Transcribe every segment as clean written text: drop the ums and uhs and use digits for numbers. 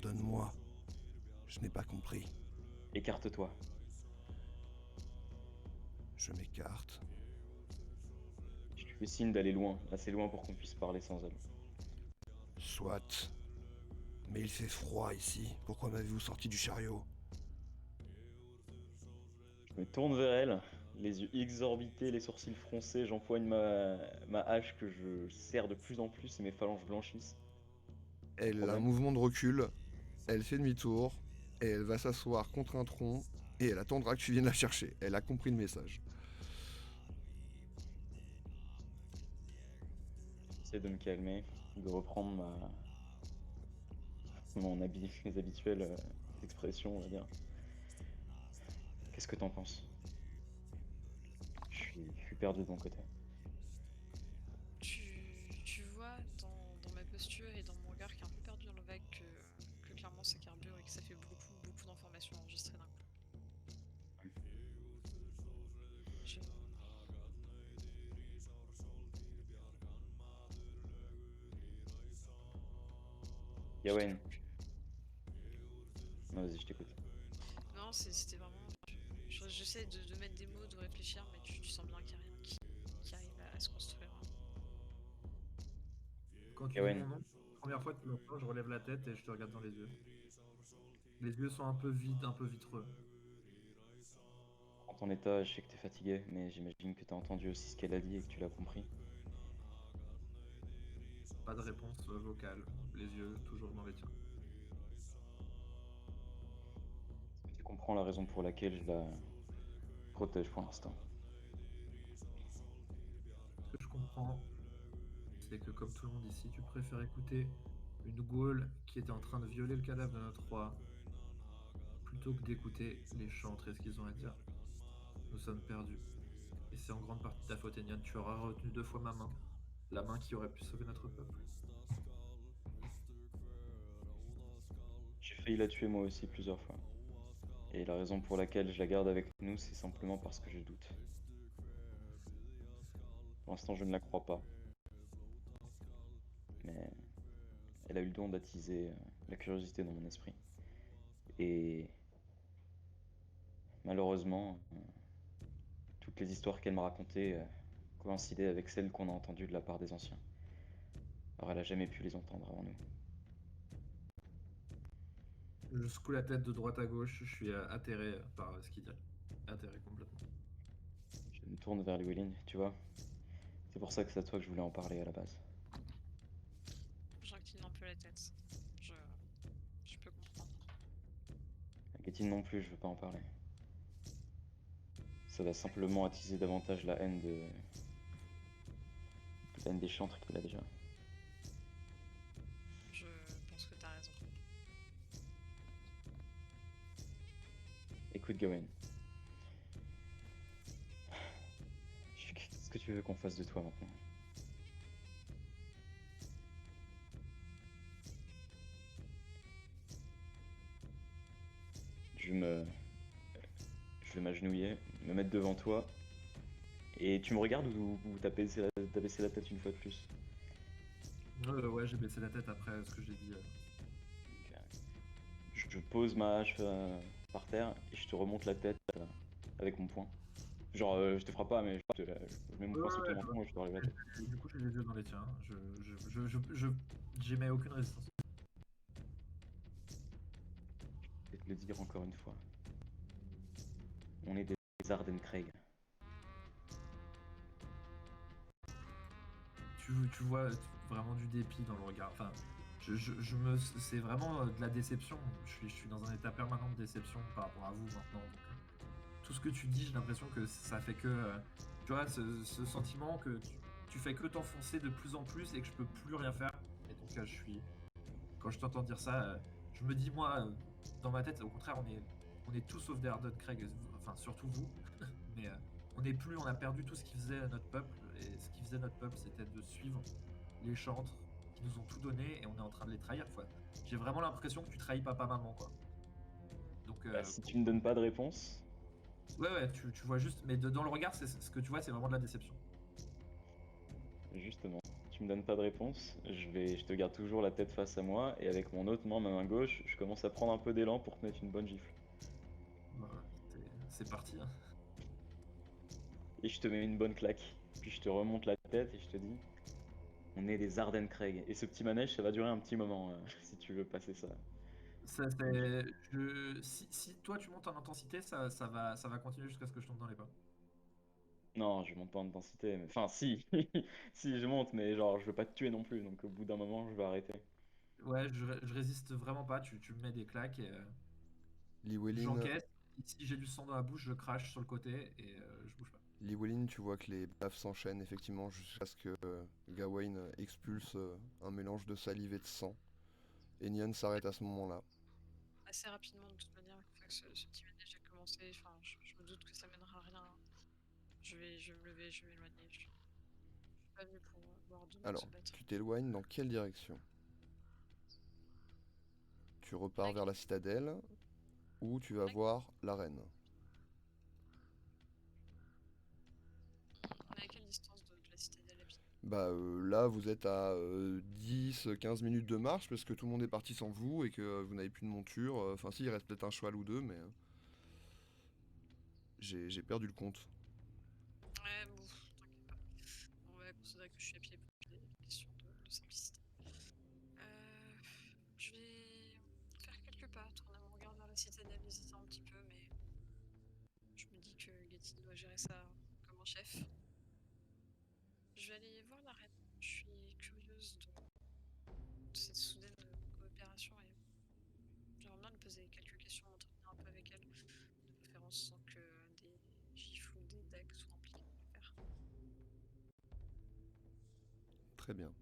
Pardonne-moi. Je n'ai pas compris. Écarte-toi. Je m'écarte. Je te fais signe d'aller loin, assez loin pour qu'on puisse parler sans elle. Soit. Mais il fait froid ici. Pourquoi m'avez-vous sorti du chariot? Je me tourne vers elle, les yeux exorbités, les sourcils froncés, j'empoigne ma hache que je serre de plus en plus et mes phalanges blanchissent. Elle a un Problème? mouvement de recul. Elle fait demi-tour. Et elle va s'asseoir contre un tronc. Et elle attendra que tu viennes la chercher. Elle a compris le message. J'essaie de me calmer, de reprendre mes habituelles expressions, on va dire. Qu'est-ce que t'en penses? Je suis perdu de mon côté. Tu vois dans ma posture et dans mon regard qui est un peu perdu dans le vague que clairement ça carbure et que ça fait beaucoup d'informations enregistrées d'un coup. Je... je Yawen, t'écoute. non, vas-y, je t'écoute. Non, c'était vraiment. J'essaie de mettre des mots, de réfléchir, mais tu sens bien qu'il n'y a rien qui arrive à se construire. Quand tu dis Yawen, mon nom, première fois que tu l'entends, je relève la tête et je te regarde dans les yeux. Les yeux sont un peu vides, un peu vitreux. en ton état, je sais que t'es fatigué, mais j'imagine que t'as entendu aussi ce qu'elle a dit et que tu l'as compris. Pas de réponse vocale, les yeux toujours dans les tiens. Tu comprends la raison pour laquelle je la protège pour l'instant. Ce que je comprends, c'est que comme tout le monde ici, tu préfères écouter une Gaule qui était en train de violer le cadavre de notre roi, plutôt que d'écouter les chantres et ce qu'ils ont à dire. Nous sommes perdus. Et c'est en grande partie ta faute, Enian. Tu auras retenu 2 fois ma main. La main qui aurait pu sauver notre peuple. J'ai failli la tuer moi aussi plusieurs fois. Et la raison pour laquelle je la garde avec nous, c'est simplement parce que je doute. Pour l'instant, je ne la crois pas. Mais elle a eu le don d'attiser la curiosité dans mon esprit. Et malheureusement, toutes les histoires qu'elle m'a racontées coïncidaient avec celles qu'on a entendues de la part des anciens. Alors elle a jamais pu les entendre avant nous. Je secoue la tête de droite à gauche. Je suis atterré par ce qu'il dit. Atterré complètement. Je me tourne vers Llewellyn, tu vois. C'est pour ça que c'est à toi que je voulais en parler à la base. J'incline un peu la tête. Je peux comprendre. À Gétine non plus, je veux pas en parler. Ça va simplement attiser davantage la haine des chantres qu'il a déjà. Je pense que t'as raison. Écoute, Gawain. Qu'est-ce que tu veux qu'on fasse de toi maintenant? Je vais m'agenouiller, me mettre devant toi, et tu me regardes ou t'as baissé la tête une fois de plus? Ouais, j'ai baissé la tête après ce que j'ai dit. Donc, je pose ma hache par terre et je te remonte la tête avec mon poing. Genre, je te frappe pas, mais je mets mon poing sous ton menton et je te relève la tête. Du coup, j'ai les yeux dans les tiens. J'émets aucune résistance. Je vais te le dire encore une fois. On est des Ardencraig. Tu vois vraiment du dépit dans le regard. Enfin, c'est vraiment de la déception. Je suis dans un état permanent de déception par rapport à vous maintenant. Donc, tout ce que tu dis, j'ai l'impression que ça fait que, tu vois, ce sentiment que tu fais que t'enfoncer de plus en plus et que je peux plus rien faire. Et donc, quand je t'entends dire ça, je me dis moi, dans ma tête, au contraire, on est tous sauf des Arden Craig, enfin surtout vous, mais on a perdu tout ce qui faisait notre peuple, et ce qui faisait notre peuple, c'était de suivre les chantres qui nous ont tout donné, et on est en train de les trahir, quoi. J'ai vraiment l'impression que tu trahis papa-maman, quoi. Donc, Bah, si tu me donnes pas de réponse, ouais, tu vois juste, mais dans le regard, ce que tu vois, c'est vraiment de la déception. justement, tu tu me donnes pas de réponse, je te garde toujours la tête face à moi, et avec mon autre main, ma main gauche, je commence à prendre un peu d'élan pour te mettre une bonne gifle. Bah, c'est parti. Hein. Et je te mets une bonne claque. Puis je te remonte la tête et je te dis, on est des Ardennes Craig. Et ce petit manège, ça va durer un petit moment, si tu veux passer ça. Si toi tu montes en intensité, ça va continuer jusqu'à ce que je tombe dans les pas. Non, je monte pas en intensité. Enfin, si, si je monte, mais genre, je veux pas te tuer non plus. Donc au bout d'un moment, je vais arrêter. Ouais, je résiste vraiment pas. Tu me mets des claques et Llywelyn, j'encaisse. Si j'ai du sang dans la bouche, je crache sur le côté et je bouge pas. Llywelyn, tu vois que les baffes s'enchaînent effectivement jusqu'à ce que Gawain expulse un mélange de salive et de sang. Et Nyan s'arrête à ce moment-là. Assez rapidement, de toute manière, une fois que ce petit manège a commencé, enfin, je me doute que ça mènera à rien. Je vais me lever, je vais m'éloigner. Je suis pas venu pour voir deux mecs se Alors, battre. tu t'éloignes dans quelle direction? Tu repars vers la citadelle ou tu vas voir l'arène? On est à quelle distance de la citadelle à pied? Bah là vous êtes à 10-15 minutes de marche parce que tout le monde est parti sans vous et que vous n'avez plus de monture. Enfin si, il reste peut-être un cheval ou deux mais j'ai perdu le compte. Ouais, bon, t'inquiète pas. On va considérer que je suis à pied pour des questions de simplicité. Euh, je vais faire quelques pas, tourner mon regard vers la citadelle, hésiter un petit peu, mais je me dis que Getty doit gérer ça comme un chef. Je vais aller voir la reine. Je suis curieuse de cette soudaine coopération et j'aimerais bien lui poser quelques questions, m'entretenir un peu avec elle, de préférence sans que des gifles ou des dagues soient impliqués dans l'affaire. Très bien.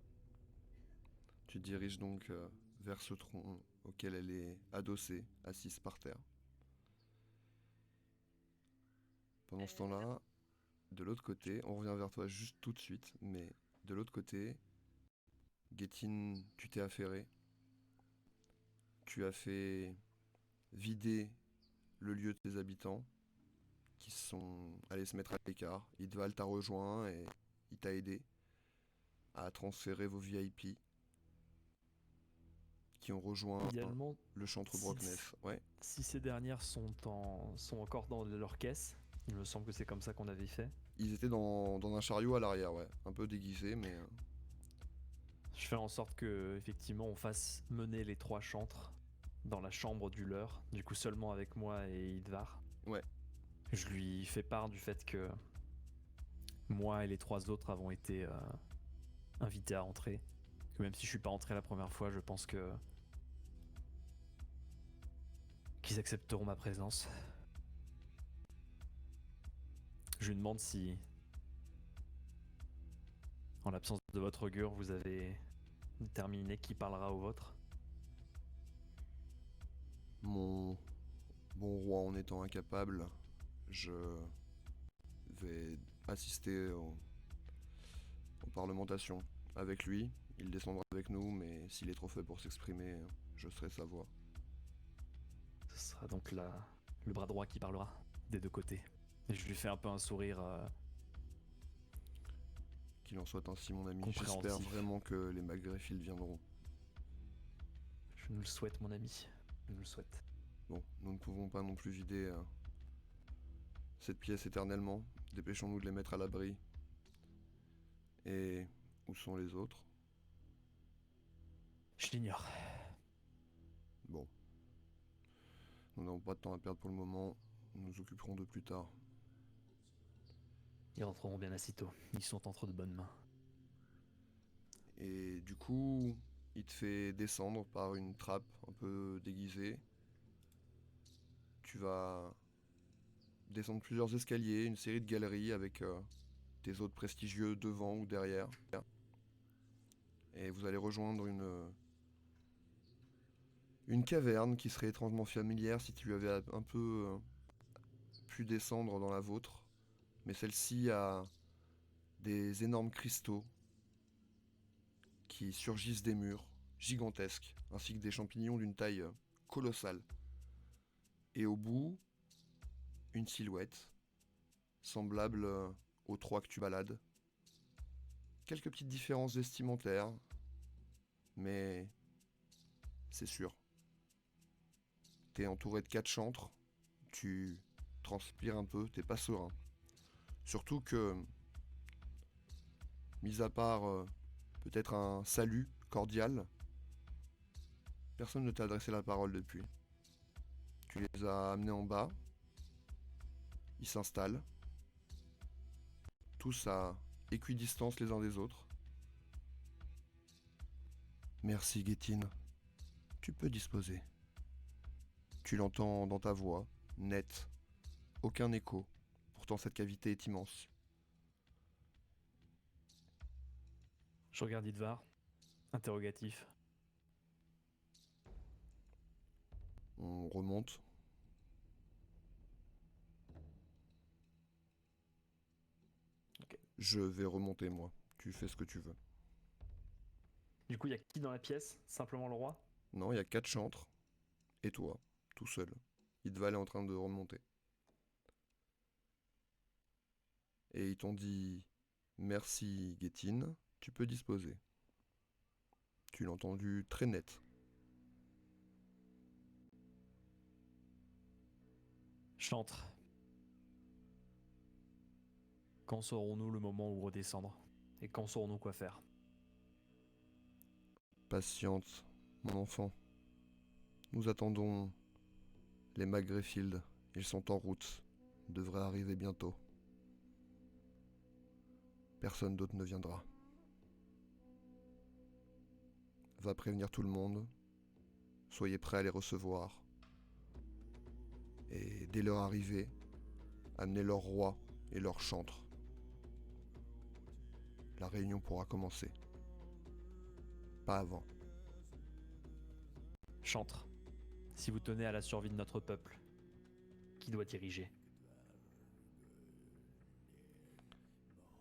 Tu te diriges donc vers ce tronc auquel elle est adossée, assise par terre. Pendant ce temps-là, de l'autre côté, on revient vers toi juste tout de suite, mais de l'autre côté, Gettin, tu t'es affairé. Tu as fait vider le lieu de tes habitants qui sont allés se mettre à l'écart. Idval t'a rejoint et il t'a aidé à transférer vos VIP qui ont rejoint Idéalement, le chantre si, Brockness. Ouais. si ces dernières sont encore dans leur caisse, il me semble que c'est comme ça qu'on avait fait. Ils étaient dans un chariot à l'arrière, ouais. Un peu déguisés, mais... Je fais en sorte que effectivement on fasse mener les trois chantres dans la chambre du leur, du coup seulement avec moi et Idvar. Ouais. Je lui fais part du fait que moi et les trois autres avons été invités à entrer. Que même si je suis pas entré la première fois, je pense que qu'ils accepteront ma présence. Je lui demande si, en l'absence de votre augure, vous avez déterminé qui parlera au vôtre. Mon bon roi en étant incapable, je vais assister aux parlementations avec lui. Il descendra avec nous, mais s'il est trop faible pour s'exprimer, je serai sa voix. Ce sera donc le bras droit qui parlera, des deux côtés. Et je lui fais un peu un sourire Qu'il en soit ainsi, mon ami. compréhensif. J'espère vraiment que les Magréfiles viendront. Je nous le souhaite, mon ami. Je nous le souhaite. Bon, nous ne pouvons pas non plus vider cette pièce éternellement. Dépêchons-nous de les mettre à l'abri. Et où sont les autres? Je l'ignore. Bon. Nous n'avons pas de temps à perdre pour le moment. Nous nous occuperons d'eux plus tard. Ils rentreront bien assez tôt. Ils sont entre de bonnes mains. Et du coup, il te fait descendre par une trappe un peu déguisée. Tu vas descendre plusieurs escaliers, une série de galeries avec tes hôtes prestigieux devant ou derrière. Et vous allez rejoindre une caverne qui serait étrangement familière si tu avais un peu pu descendre dans la vôtre. Mais celle-ci a des énormes cristaux qui surgissent des murs gigantesques, ainsi que des champignons d'une taille colossale. Et au bout, une silhouette, semblable aux trois que tu balades, quelques petites différences vestimentaires, mais c'est sûr. T'es entouré de 4 chantres, tu transpires un peu, t'es pas serein. Surtout que, mis à part peut-être un salut cordial, personne ne t'a adressé la parole depuis. Tu les as amenés en bas, ils s'installent, tous à équidistance les uns des autres. Merci Guétine, tu peux disposer. Tu l'entends dans ta voix, nette, aucun écho, pourtant cette cavité est immense. Je regarde Idvar, interrogatif. On remonte. Ok. Je vais remonter moi, tu fais ce que tu veux. Du coup, il y a qui dans la pièce? Simplement le roi? Non, il y a 4 chantres, et toi, tout seul. Idval est en train de remonter. Et ils t'ont dit merci Guétine, tu peux disposer. Tu l'as entendu très net. Chantre. Quand saurons-nous le moment où redescendre? Et quand saurons-nous quoi faire? Patiente, mon enfant. Nous attendons les Magrefield. Ils sont en route. Ils devraient arriver bientôt. Personne d'autre ne viendra. Va prévenir tout le monde. Soyez prêts à les recevoir. Et dès leur arrivée, amenez leur roi et leur chantre. La réunion pourra commencer. Pas avant. Chantre. Si vous tenez à la survie de notre peuple, qui doit diriger?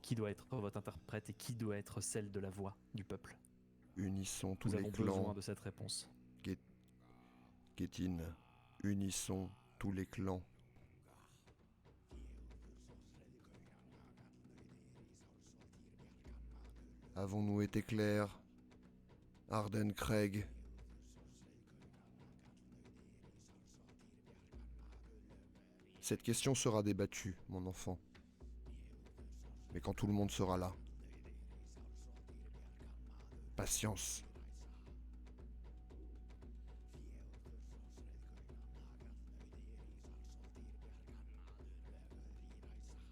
Qui doit être votre interprète et qui doit être celle de la voix du peuple? Unissons tous Nous les avons clans. besoin de cette réponse. Guétine, unissons tous les clans. Avons-nous été clairs, Arden Craig? Cette question sera débattue, mon enfant. Mais quand tout le monde sera là. Patience.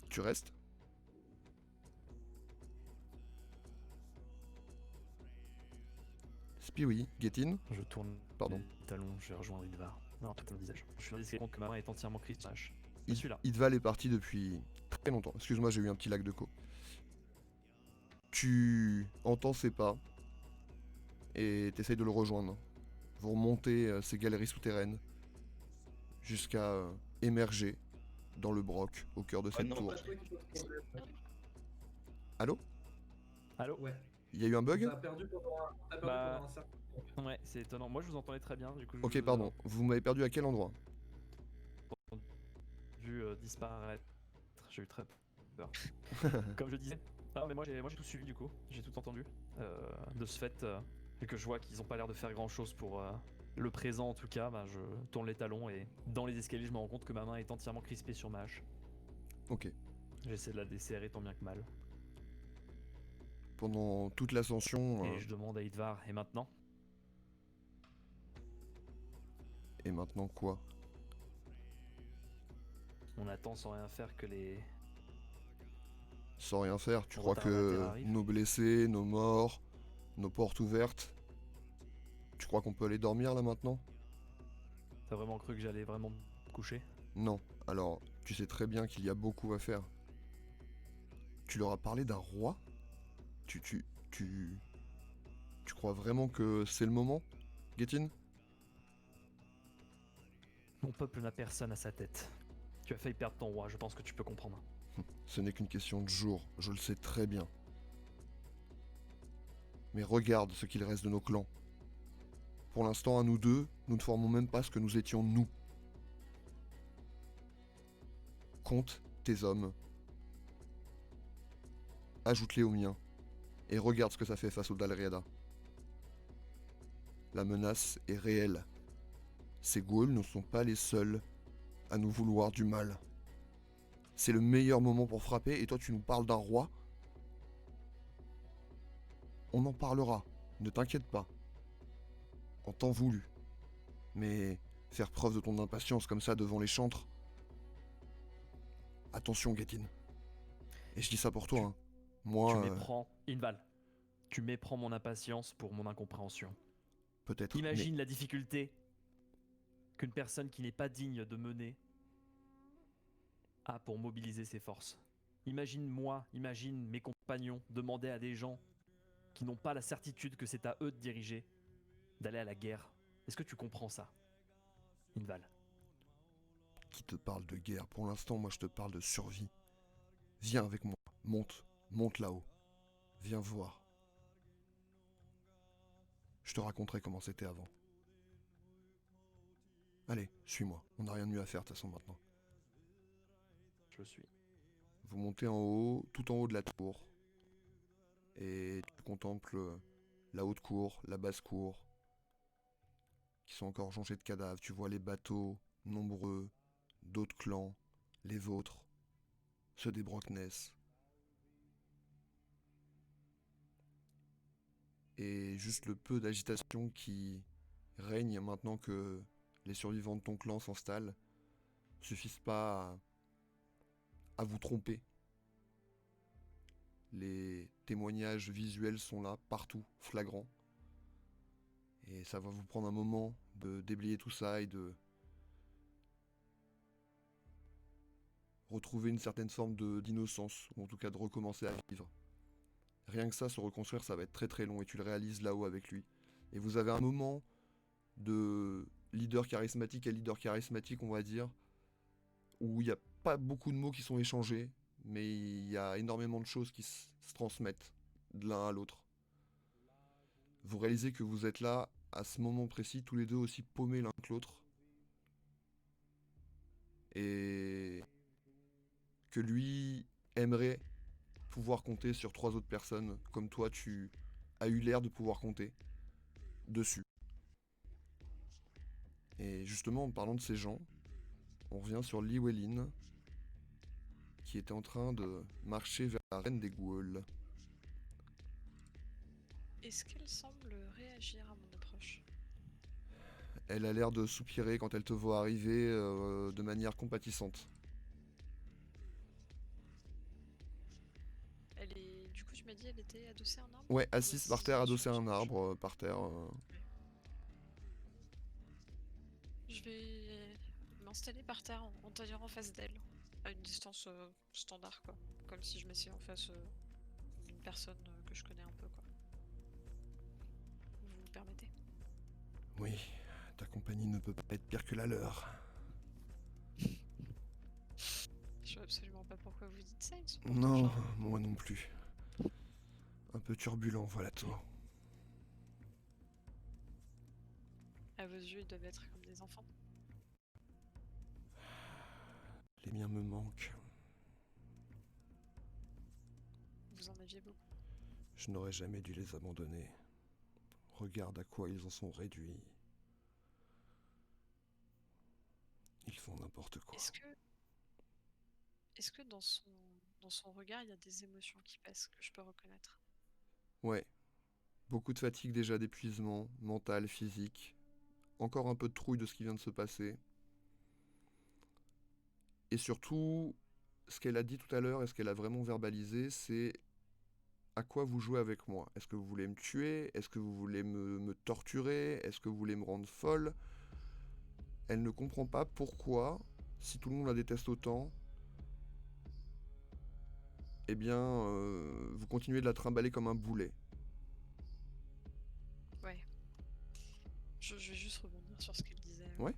Tu restes? Spiwi, Guétine? Je tourne Pardon. les talons, je vais rejoindre Idvar. Non, tout un visage. Je me dis compte que ma main est entièrement cristalage. Je Id- suis là. Idval est parti depuis très longtemps. Excuse-moi, j'ai eu un petit lag de co. Tu entends ses pas et t'essayes de le rejoindre. Vous remontez ces galeries souterraines jusqu'à émerger dans le broc au cœur de cette non, tour. pas Allô? Allô? Ouais. Il y a eu un bug? T'as perdu pendant un certain temps. Ouais, c'est étonnant. Moi, je vous entendais très bien. Du coup, je Ok, pardon. Vous m'avez perdu à quel endroit? vu disparaître. J'ai eu très peur. Comme je disais. Ah, mais moi j'ai tout suivi du coup. J'ai tout entendu. De ce fait, vu que je vois qu'ils ont pas l'air de faire grand chose pour le présent en tout cas, bah, je tourne les talons et dans les escaliers, je me rends compte que ma main est entièrement crispée sur ma hache. Ok. J'essaie de la desserrer tant bien que mal. Pendant toute l'ascension, Et je demande à Idvar, et maintenant? et maintenant quoi? On attend sans rien faire que les... Sans rien faire, tu On crois retarde la que terre arrive. nos blessés, nos morts, nos portes ouvertes, tu crois qu'on peut aller dormir là maintenant? T'as vraiment cru que j'allais vraiment me coucher? Non. Alors, tu sais très bien qu'il y a beaucoup à faire. Tu leur as parlé d'un roi? Tu crois vraiment que c'est le moment, Guétine? Mon peuple n'a personne à sa tête. Tu as failli perdre ton roi, je pense que tu peux comprendre. Ce n'est qu'une question de jours, je le sais très bien. Mais regarde ce qu'il reste de nos clans. Pour l'instant, à nous deux, nous ne formons même pas ce que nous étions nous. Compte tes hommes. Ajoute-les aux miens. Et regarde ce que ça fait face au Dalriada. La menace est réelle. Ces Ghouls ne sont pas les seuls à nous vouloir du mal. C'est le meilleur moment pour frapper et toi tu nous parles d'un roi? On en parlera, ne t'inquiète pas. En temps voulu. Mais faire preuve de ton impatience comme ça devant les chantres... Attention, Getin. Et je dis ça pour toi, hein. Tu Moi, méprends, Inval. Tu méprends mon impatience pour mon incompréhension. peut-être. Imagine la difficulté qu'une personne qui n'est pas digne de mener a pour mobiliser ses forces. Imagine moi, imagine mes compagnons demander à des gens qui n'ont pas la certitude que c'est à eux de diriger, d'aller à la guerre. Est-ce que tu comprends ça, Inval? Mais qui te parle de guerre? Pour l'instant, moi je te parle de survie. Viens avec moi. Monte là-haut. Viens voir. Je te raconterai comment c'était avant. Allez, suis-moi. On n'a rien de mieux à faire de toute façon maintenant. Je suis. Vous montez en haut, tout en haut de la tour. Et tu contemples la haute cour, la basse cour, qui sont encore jonchées de cadavres. Tu vois les bateaux, nombreux, d'autres clans, les vôtres, ceux des Brockness. Et juste le peu d'agitation qui règne maintenant que les survivants de ton clan s'installent suffisent pas à vous tromper. Les témoignages visuels sont là, partout, flagrants. Et ça va vous prendre un moment de déblayer tout ça et de retrouver une certaine forme d'innocence, ou en tout cas de recommencer à vivre. Rien que ça, se reconstruire, ça va être très très long et tu le réalises là-haut avec lui. Et vous avez un moment de leader charismatique à leader charismatique, on va dire, où il n'y a pas beaucoup de mots qui sont échangés, mais il y a énormément de choses qui se transmettent de l'un à l'autre. Vous réalisez que vous êtes là, à ce moment précis, tous les deux aussi paumés l'un que l'autre. Et que lui aimerait pouvoir compter sur 3 autres personnes, comme toi tu as eu l'air de pouvoir compter dessus. Et justement, en parlant de ces gens, on revient sur Llywelyn, qui était en train de marcher vers la reine des Ghouls. Est-ce qu'elle semble réagir à mon approche? Elle a l'air de soupirer quand elle te voit arriver de manière compatissante. Elle est. Du coup, tu m'as dit elle était adossée à un arbre? Ouais, Ou assise par terre, adossée à un sur- arbre, par terre. Je vais m'installer par terre en taillant en face d'elle, à une distance standard, quoi. Comme si je m'essayais en face d'une personne que je connais un peu, quoi. Vous me permettez? Oui, ta compagnie ne peut pas être pire que la leur. Je sais absolument pas pourquoi vous dites ça, ils sont Non, pourtant genre- moi non plus. Un peu turbulent, voilà tout. À vos yeux, ils doivent être comme des enfants. Les miens me manquent. Vous en aviez beaucoup. Je n'aurais jamais dû les abandonner. Regarde à quoi ils en sont réduits. Ils font n'importe quoi. Est-ce que dans son regard, il y a des émotions qui passent que je peux reconnaître? Ouais. Beaucoup de fatigue déjà, d'épuisement, mental, physique. Encore un peu de trouille de ce qui vient de se passer. Et surtout, ce qu'elle a dit tout à l'heure et ce qu'elle a vraiment verbalisé, c'est à quoi vous jouez avec moi. Est-ce que vous voulez me tuer? Est-ce que vous voulez me torturer? Est-ce que vous voulez me rendre folle? Elle ne comprend pas pourquoi, si tout le monde la déteste autant, eh bien, vous continuez de la trimballer comme un boulet. Ouais. Je vais juste rebondir sur ce qu'elle disait. Ouais.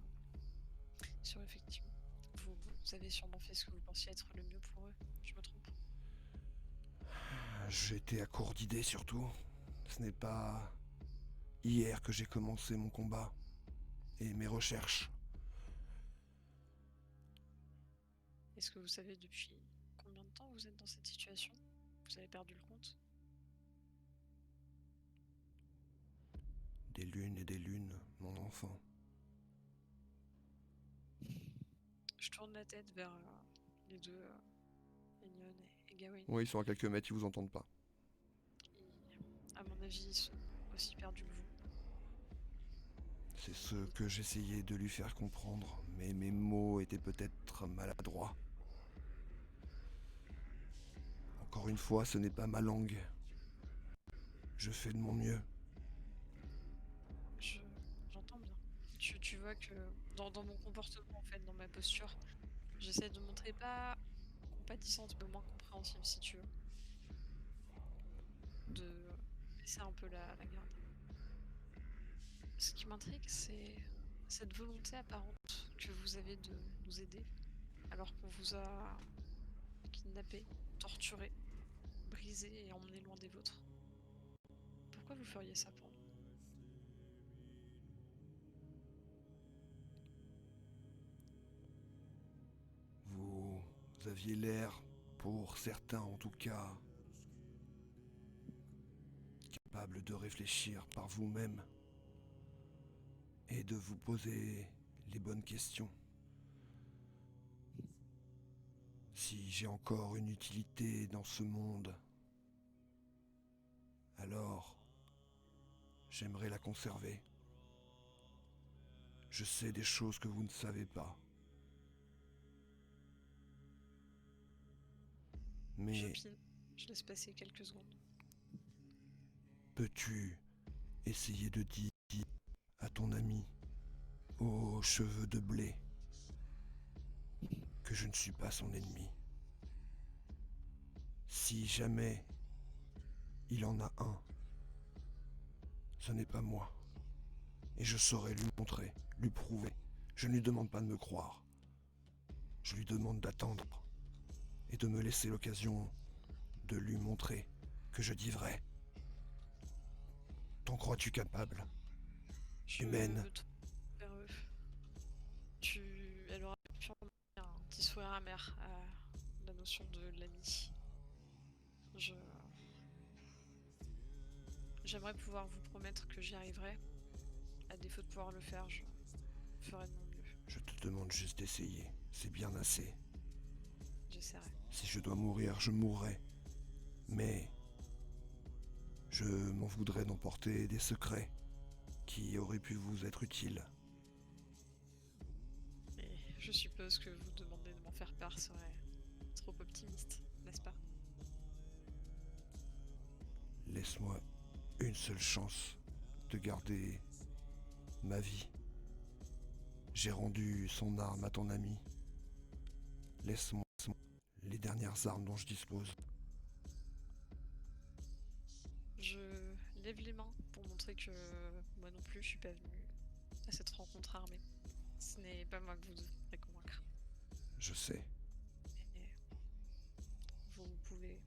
Sur effectivement. Vous avez sûrement fait ce que vous pensiez être le mieux pour eux. Je me trompe. J'étais à court d'idées surtout. Ce n'est pas hier que j'ai commencé mon combat et mes recherches. Est-ce que vous savez depuis combien de temps vous êtes dans cette situation? Vous avez perdu le compte? lune et des lunes, mon enfant. Je tourne la tête vers les deux, Elion et Gawain. Oui, ils sont à quelques mètres, ils vous entendent pas. Et, à mon avis, ils sont aussi perdus que vous. C'est ce que j'essayais de lui faire comprendre, mais mes mots étaient peut-être maladroits. Encore une fois, ce n'est pas ma langue. Je fais de mon mieux. J'entends bien. Tu vois que dans mon comportement, en fait, dans ma posture, j'essaie de montrer pas compatissante, mais au moins compréhensible, si tu veux. De baisser un peu la garde. Ce qui m'intrigue, c'est cette volonté apparente que vous avez de nous aider, alors qu'on vous a kidnappé, torturé, brisé et emmené loin des vôtres. Pourquoi vous feriez ça pour nous? Vous aviez l'air, pour certains en tout cas, capable de réfléchir par vous-même et de vous poser les bonnes questions. Si j'ai encore une utilité dans ce monde, alors j'aimerais la conserver. Je sais des choses que vous ne savez pas. Mais J'opine. Je laisse passer quelques secondes. peux-tu essayer de dire à ton ami aux cheveux de blé que je ne suis pas son ennemi? Si jamais il en a un, ce n'est pas moi. Et je saurai lui montrer, lui prouver. Je ne lui demande pas de me croire. Je lui demande d'attendre et de me laisser l'occasion de lui montrer que je dis vrai. T'en crois-tu capable? Je Humaine. me tourne vers eux. Elle aura pu un petit sourire amer à la notion de l'ami. J'aimerais pouvoir vous promettre que j'y arriverai. À défaut de pouvoir le faire, je ferai de mon mieux. Je te demande juste d'essayer. C'est bien assez. J'essaierai. Si je dois mourir, je mourrai. Mais je m'en voudrais d'emporter des secrets qui auraient pu vous être utiles. Et je suppose que vous demander de m'en faire part serait trop optimiste, n'est-ce pas? Laisse-moi une seule chance de garder ma vie. J'ai rendu son arme à ton ami. Laisse-moi les dernières armes dont je dispose. Je lève les mains pour montrer que moi non plus je suis pas venue à cette rencontre armée. Ce n'est pas moi que vous devrez convaincre. Je sais. Et vous pouvez.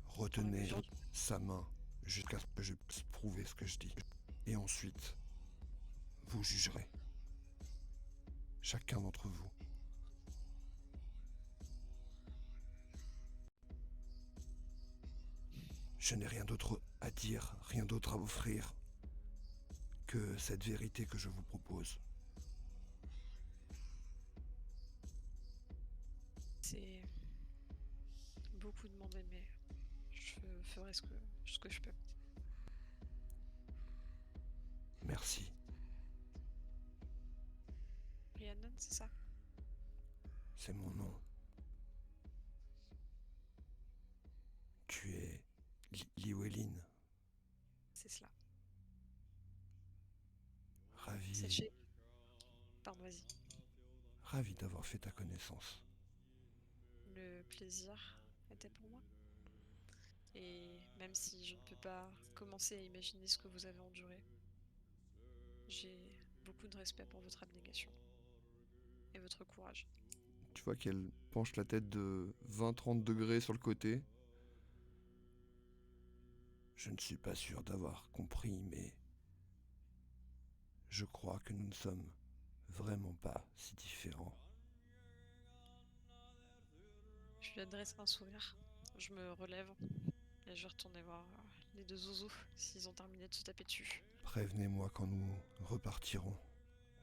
Retenez sa main jusqu'à ce que je puisse prouver ce que je dis. Et ensuite, vous jugerez. Chacun d'entre vous. Je n'ai rien d'autre à dire, rien d'autre à offrir que cette vérité que je vous propose. C'est beaucoup demandé, mais je ferai ce que je peux. Merci. Rhiannon, c'est ça? C'est mon nom. Tu es Llywelyn. C'est cela. Ravi. Sachez. Pardon, vas-y. Ravi d'avoir fait ta connaissance. Le plaisir était pour moi. Et même si je ne peux pas commencer à imaginer ce que vous avez enduré, j'ai beaucoup de respect pour votre abnégation et votre courage. Tu vois qu'elle penche la tête de 20-30 degrés sur le côté. Je ne suis pas sûr d'avoir compris, mais je crois que nous ne sommes vraiment pas si différents. Je lui adresse un sourire, je me relève et je vais retourner voir les deux zozos, s'ils ont terminé de se taper dessus. Prévenez-moi quand nous repartirons.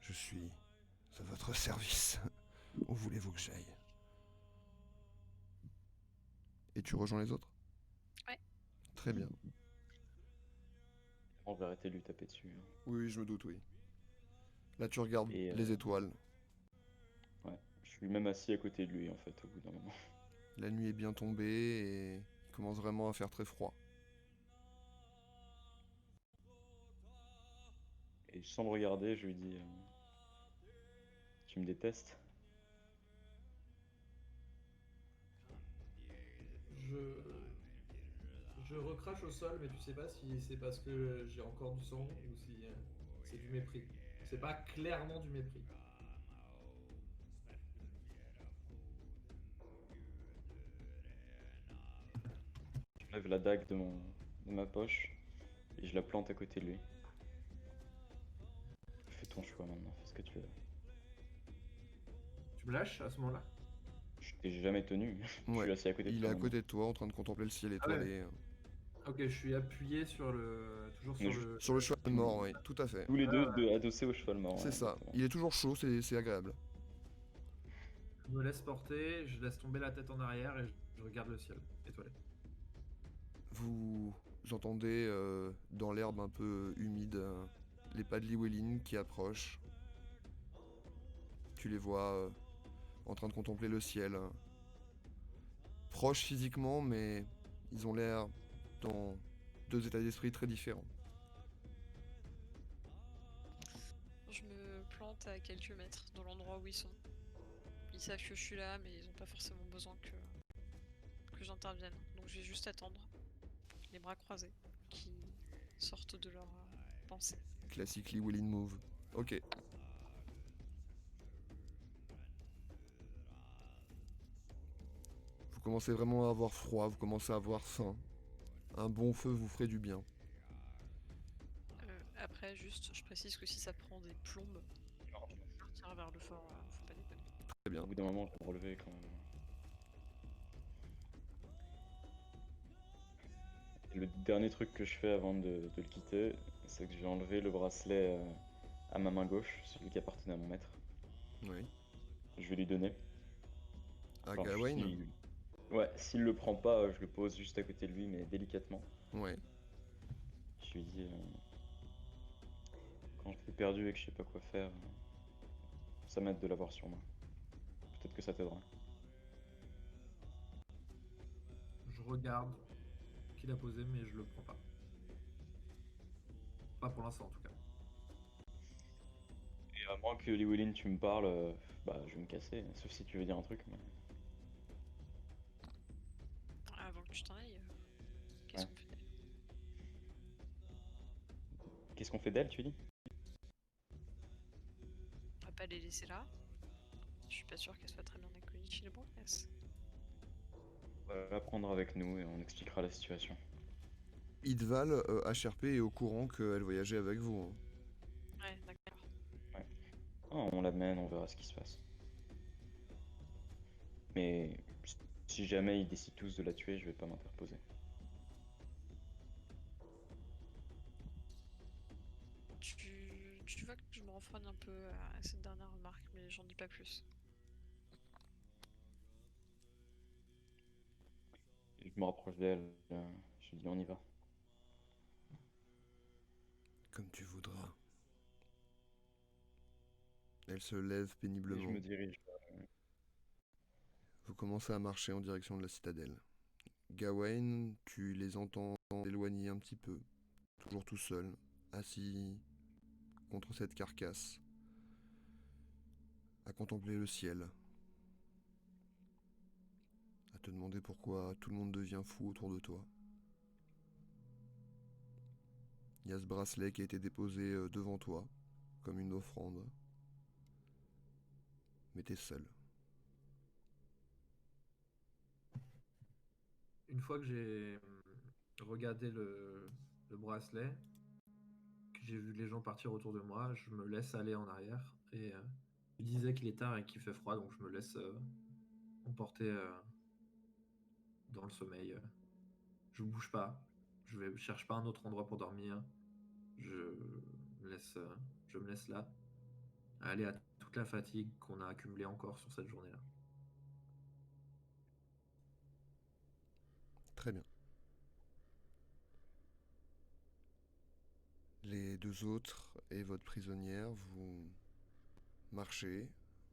Je suis à votre service. Où voulez-vous que j'aille? Et tu rejoins les autres? Ouais. Très bien. On va arrêter de lui taper dessus. Oui, je me doute, oui. Là, tu regardes Et, les étoiles. Ouais, je suis même assis à côté de lui en fait au bout d'un moment. La nuit est bien tombée et il commence vraiment à faire très froid. Et sans le regarder, je lui dis tu me détestes? Je... Je recrache au sol, mais tu sais pas si c'est parce que j'ai encore du sang ou si c'est du mépris. C'est pas clairement du mépris. J'enlève la dague de ma poche et je la plante à côté de lui. Fais ton choix maintenant, fais ce que tu veux. Tu me lâches à ce moment-là? Je t'ai jamais tenu, je Ouais. suis assis à côté de Il est toi à maintenant. côté de toi en train de contempler le ciel Ah ouais. étoilé. Ok, je suis appuyé sur le... toujours On est sur juste le... Sur le cheval mort, oui, tout à fait. tous les deux adossés au cheval mort. C'est ouais, ça. exactement. Il est toujours chaud, c'est agréable. Je me laisse porter, je laisse tomber la tête en arrière et je regarde le ciel étoilé. Vous entendez dans l'herbe un peu humide les pas de Llywelyn qui approchent. Tu les vois en train de contempler le ciel. Proches physiquement, mais ils ont l'air dans deux états d'esprit très différents. Je me plante à quelques mètres dans l'endroit où ils sont. Ils savent que je suis là, mais ils n'ont pas forcément besoin que j'intervienne. Donc je vais juste attendre, les bras croisés, qui sortent de leur pensée. Classique Llywelyn move. Ok. Vous commencez vraiment à avoir froid, vous commencez à avoir faim. Un bon feu vous ferait du bien. Après, juste, je précise que si ça prend des plombes, partir vers le fort, faut pas déconner. Très bien. Au bout d'un moment, je vais me relever quand même. Et le dernier truc que je fais avant de le quitter, c'est que je vais enlever le bracelet à ma main gauche, celui qui appartenait à mon maître. Oui. Je vais lui donner. À Alors, Gawain. Ouais, s'il le prend pas, je le pose juste à côté de lui, mais délicatement. Ouais. Je lui dis quand je suis perdu et que je sais pas quoi faire, ça m'aide de l'avoir sur moi. Peut-être que ça t'aidera. Je regarde qu'il a posé, mais je le prends pas. Pas pour l'instant en tout cas. Et à moins que Llywelyn tu me parles, bah je vais me casser, sauf si tu veux dire un truc. Mais... Avant que tu t'en ailles, qu'est-ce Ouais. qu'on fait? Qu'est-ce qu'on fait d'elle, tu dis? On va pas les laisser là. Je suis pas sûre qu'elle soit très bien accueillie chez les Broncos. On va la prendre avec nous et on expliquera la situation. Idval, HRP est au courant qu'elle voyageait avec vous. Ouais, d'accord. Ah, on l'amène, on verra ce qui se passe. Mais si jamais ils décident tous de la tuer, je vais pas m'interposer. Tu vois que je me refroidis un peu à cette dernière remarque, mais j'en dis pas plus. Je me rapproche d'elle, je lui dis on y va. Comme tu voudras. Elle se lève Et je péniblement. me dirige. Vous commencez à marcher en direction de la citadelle. Gawain, tu les entends s'éloigner un petit peu, toujours tout seul, assis contre cette carcasse, à contempler le ciel, à te demander pourquoi tout le monde devient fou autour de toi. Il y a ce bracelet qui a été déposé devant toi, comme une offrande. Mais t'es seul. Une fois que j'ai regardé le bracelet, que j'ai vu les gens partir autour de moi, je me laisse aller en arrière. Et je disais qu'il est tard et qu'il fait froid, donc je me laisse emporter dans le sommeil. Je bouge pas. Je cherche pas un autre endroit pour dormir. Je me laisse, je me laisse là, aller à toute la fatigue qu'on a accumulée encore sur cette journée-là. Très bien. Les deux autres et votre prisonnière, vous marchez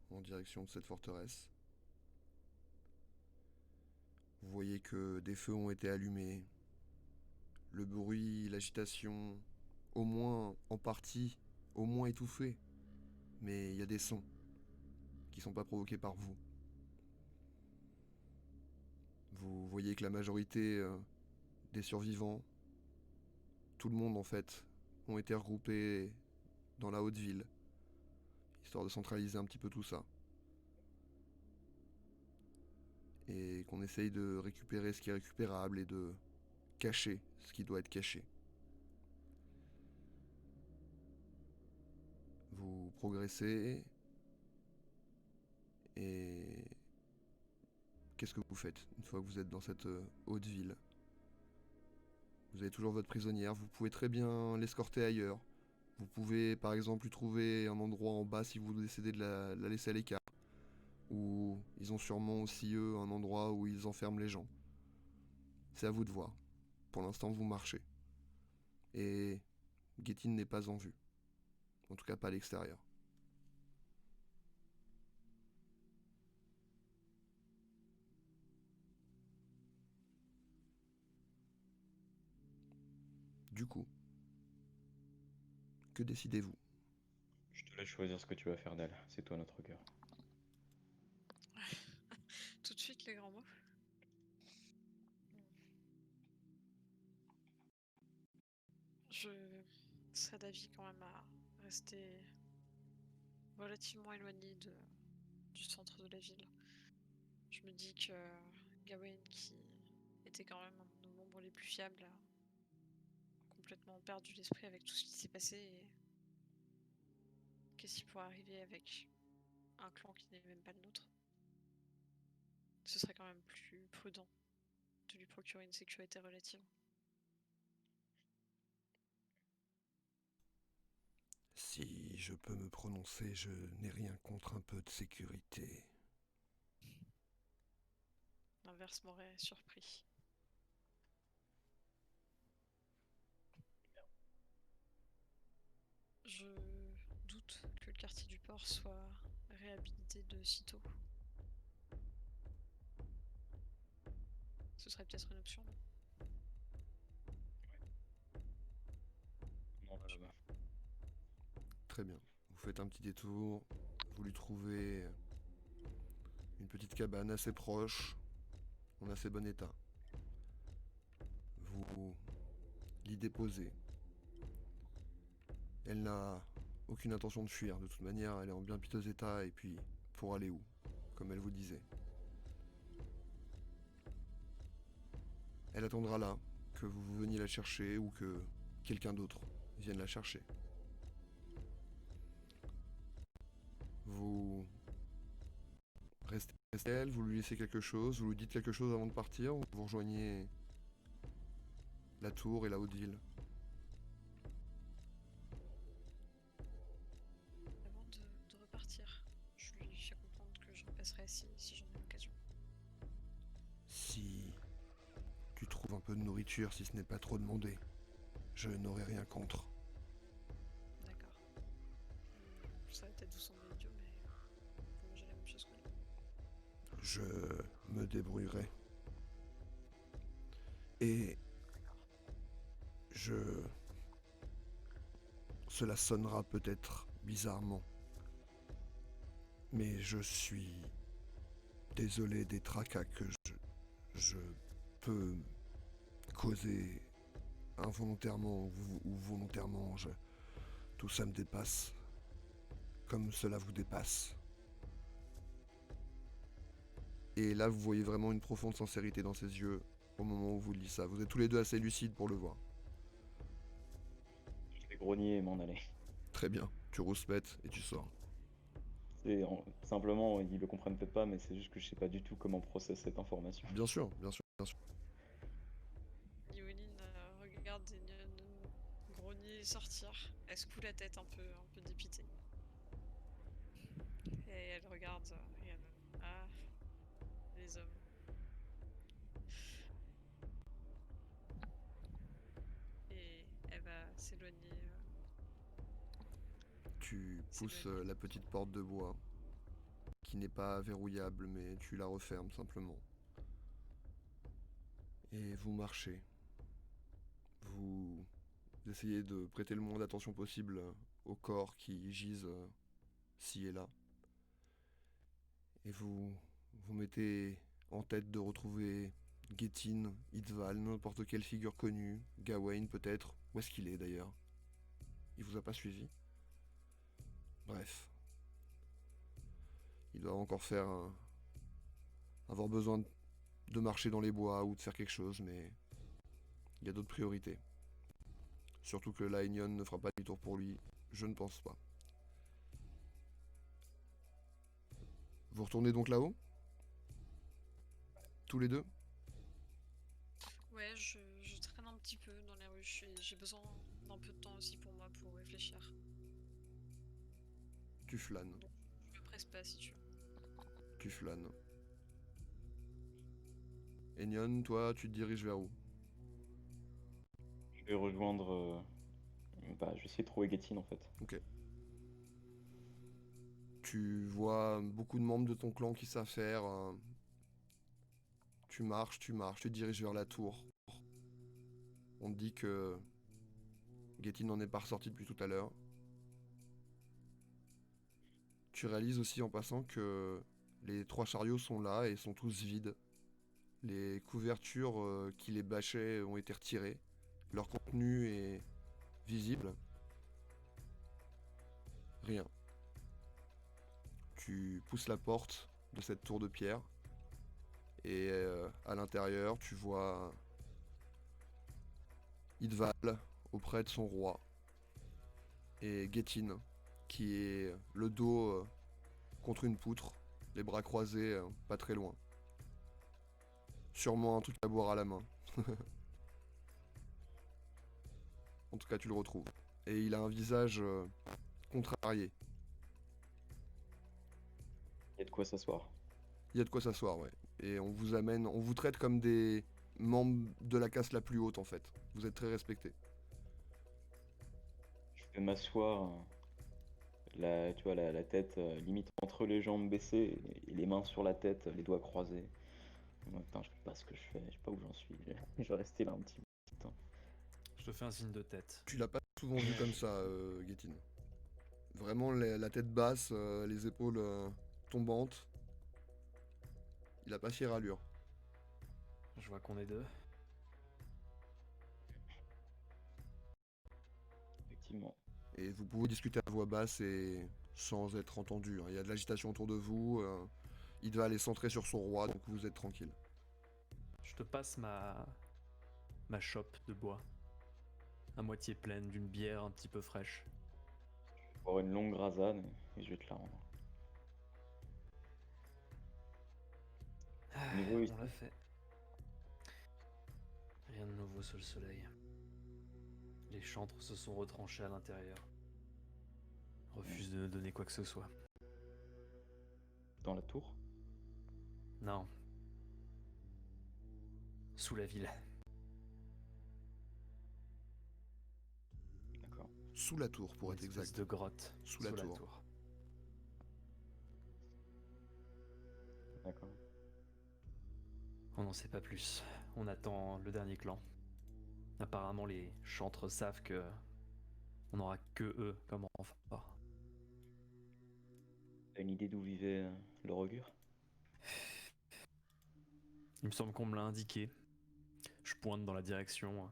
en direction de cette forteresse. Vous voyez que des feux ont été allumés. Le bruit, l'agitation, au moins en partie, au moins étouffé. Mais il y a des sons qui ne sont pas provoqués par vous. Vous voyez que la majorité des survivants, tout le monde en fait, ont été regroupés dans la haute ville, histoire de centraliser un petit peu tout ça. Et qu'on essaye de récupérer ce qui est récupérable et de cacher ce qui doit être caché. Vous progressez et qu'est-ce que vous faites une fois que vous êtes dans cette haute ville? Vous avez toujours votre prisonnière, vous pouvez très bien l'escorter ailleurs. Vous pouvez par exemple lui trouver un endroit en bas si vous décidez de la laisser à l'écart. Ou ils ont sûrement aussi eux un endroit où ils enferment les gens. C'est à vous de voir. Pour l'instant vous marchez. Et Guettin n'est pas en vue. En tout cas pas à l'extérieur. Du coup, que décidez-vous? Je te laisse choisir ce que tu vas faire d'elle. C'est toi notre cœur. Tout de suite, les grands mots. Je serais d'avis quand même à rester relativement éloigné du centre de la ville. Je me dis que Gawain, qui était quand même un de nos membres les plus fiables, a complètement perdu l'esprit avec tout ce qui s'est passé. Et qu'est-ce qui pourrait arriver avec un clan qui n'est même pas le nôtre? Ce serait quand même plus prudent de lui procurer une sécurité relative. Si je peux me prononcer, je n'ai rien contre un peu de sécurité. L'inverse m'aurait surpris. Je doute que le quartier du port soit réhabilité de sitôt. Ce serait peut-être une option. Non, là-bas. Très bien. Vous faites un petit détour, vous lui trouvez une petite cabane assez proche, en assez bon état. Vous l'y déposez. Elle n'a aucune intention de fuir, de toute manière, elle est en bien piteux état, et puis pour aller où? Comme elle vous disait. Elle attendra là, que vous veniez la chercher ou que quelqu'un d'autre vienne la chercher. Vous restez elle, vous lui laissez quelque chose, vous lui dites quelque chose avant de partir, ou vous rejoignez la tour et la haute ville. Avant de repartir, je lui fais comprendre que je repasserai si j'en ai l'occasion. Si tu trouves un peu de nourriture, si ce n'est pas trop demandé, je n'aurai rien contre. D'accord. Ça va peut-être vous sembler idiot, mais vous mangez la même chose que nous. Je me débrouillerai. Et je... Cela sonnera peut-être bizarrement, mais je suis désolé des tracas que je peux causer involontairement ou volontairement. Tout ça me dépasse, comme cela vous dépasse. Et là, vous voyez vraiment une profonde sincérité dans ses yeux au moment où vous dites ça. Vous êtes tous les deux assez lucides pour le voir. Je vais grogner et m'en aller. Très bien, tu rouspètes et tu sors. Simplement, ils le comprennent peut-être pas, mais c'est juste que je sais pas du tout comment processer cette information. Bien sûr, bien sûr, bien sûr. Yolin les sortir. Elle secoue la tête un peu dépitée. Et elle regarde. Et elle... Ah, les hommes. Et elle va s'éloigner. Tu C'est pousses le- la petite porte de bois, qui n'est pas verrouillable, mais tu la refermes simplement. Et vous marchez. Vous essayez de prêter le moins d'attention possible aux corps qui gisent ci et là. Et vous mettez en tête de retrouver Getin, Idval, n'importe quelle figure connue, Gawain peut-être. Où est-ce qu'il est d'ailleurs? Il vous a pas suivi? Bref. Il doit encore avoir besoin de marcher dans les bois ou de faire quelque chose, mais il y a d'autres priorités. Surtout que Laenion ne fera pas demi-tour pour lui, je ne pense pas. Vous retournez donc là-haut? Tous les deux? Ouais, je traîne un petit peu dans les rues. J'ai besoin d'un peu de temps aussi pour moi pour réfléchir. Tu flânes, Donc, je me presse pas si tu veux. tu flânes. Enion, toi, tu te diriges vers où? Je vais rejoindre. Bah, je vais essayer de trouver Getin en fait. Ok. Tu vois beaucoup de membres de ton clan qui s'affairent. Tu marches, tu te diriges vers la tour. On te dit que Getin n'en est pas ressorti depuis tout à l'heure. Tu réalises aussi en passant que les 3 chariots sont là et sont tous vides. Les couvertures qui les bâchaient ont été retirées. Leur contenu est visible. Rien. Tu pousses la porte de cette tour de pierre et à l'intérieur tu vois Idval auprès de son roi et Getin qui est le dos contre une poutre, les bras croisés pas très loin. Sûrement un truc à boire à la main. En tout cas tu le retrouves. Et il a un visage contrarié. Il y a de quoi s'asseoir. Il y a de quoi s'asseoir, ouais. Et on vous traite comme des membres de la caste la plus haute en fait. Vous êtes très respectés. Je vais m'asseoir, tu vois, la tête limite entre les jambes baissées et les mains sur la tête, les doigts croisés. Putain, je sais pas ce que je fais, je sais pas où j'en suis. Je vais rester là un petit temps. Je te fais un signe de tête. Tu l'as pas souvent vu comme ça, Getin. Vraiment la tête basse, les épaules tombantes. Il a pas fière allure. Je vois qu'on est deux. Effectivement. Et vous pouvez discuter à voix basse et sans être entendu, hein. Il y a de l'agitation autour de vous. Idval est centré sur son roi, donc vous êtes tranquille. Je te passe ma chope de bois. À moitié pleine d'une bière un petit peu fraîche. Je vais avoir une longue rasade et je vais te la rendre. Niveau ici. On l'a fait. Rien de nouveau sous le soleil. Les chantres se sont retranchés à l'intérieur. Refusent de nous donner quoi que ce soit. Dans la tour. Non. Sous la ville. D'accord. Sous la tour, pour Une être espèce exact. de grotte. Sous la tour. D'accord. On n'en sait pas plus. On attend le dernier clan. Apparemment, les chantres savent que on n'aura que eux comme renfort. T'as une idée d'où vivait le Rogur? Il me semble qu'on me l'a indiqué. Je pointe dans la direction.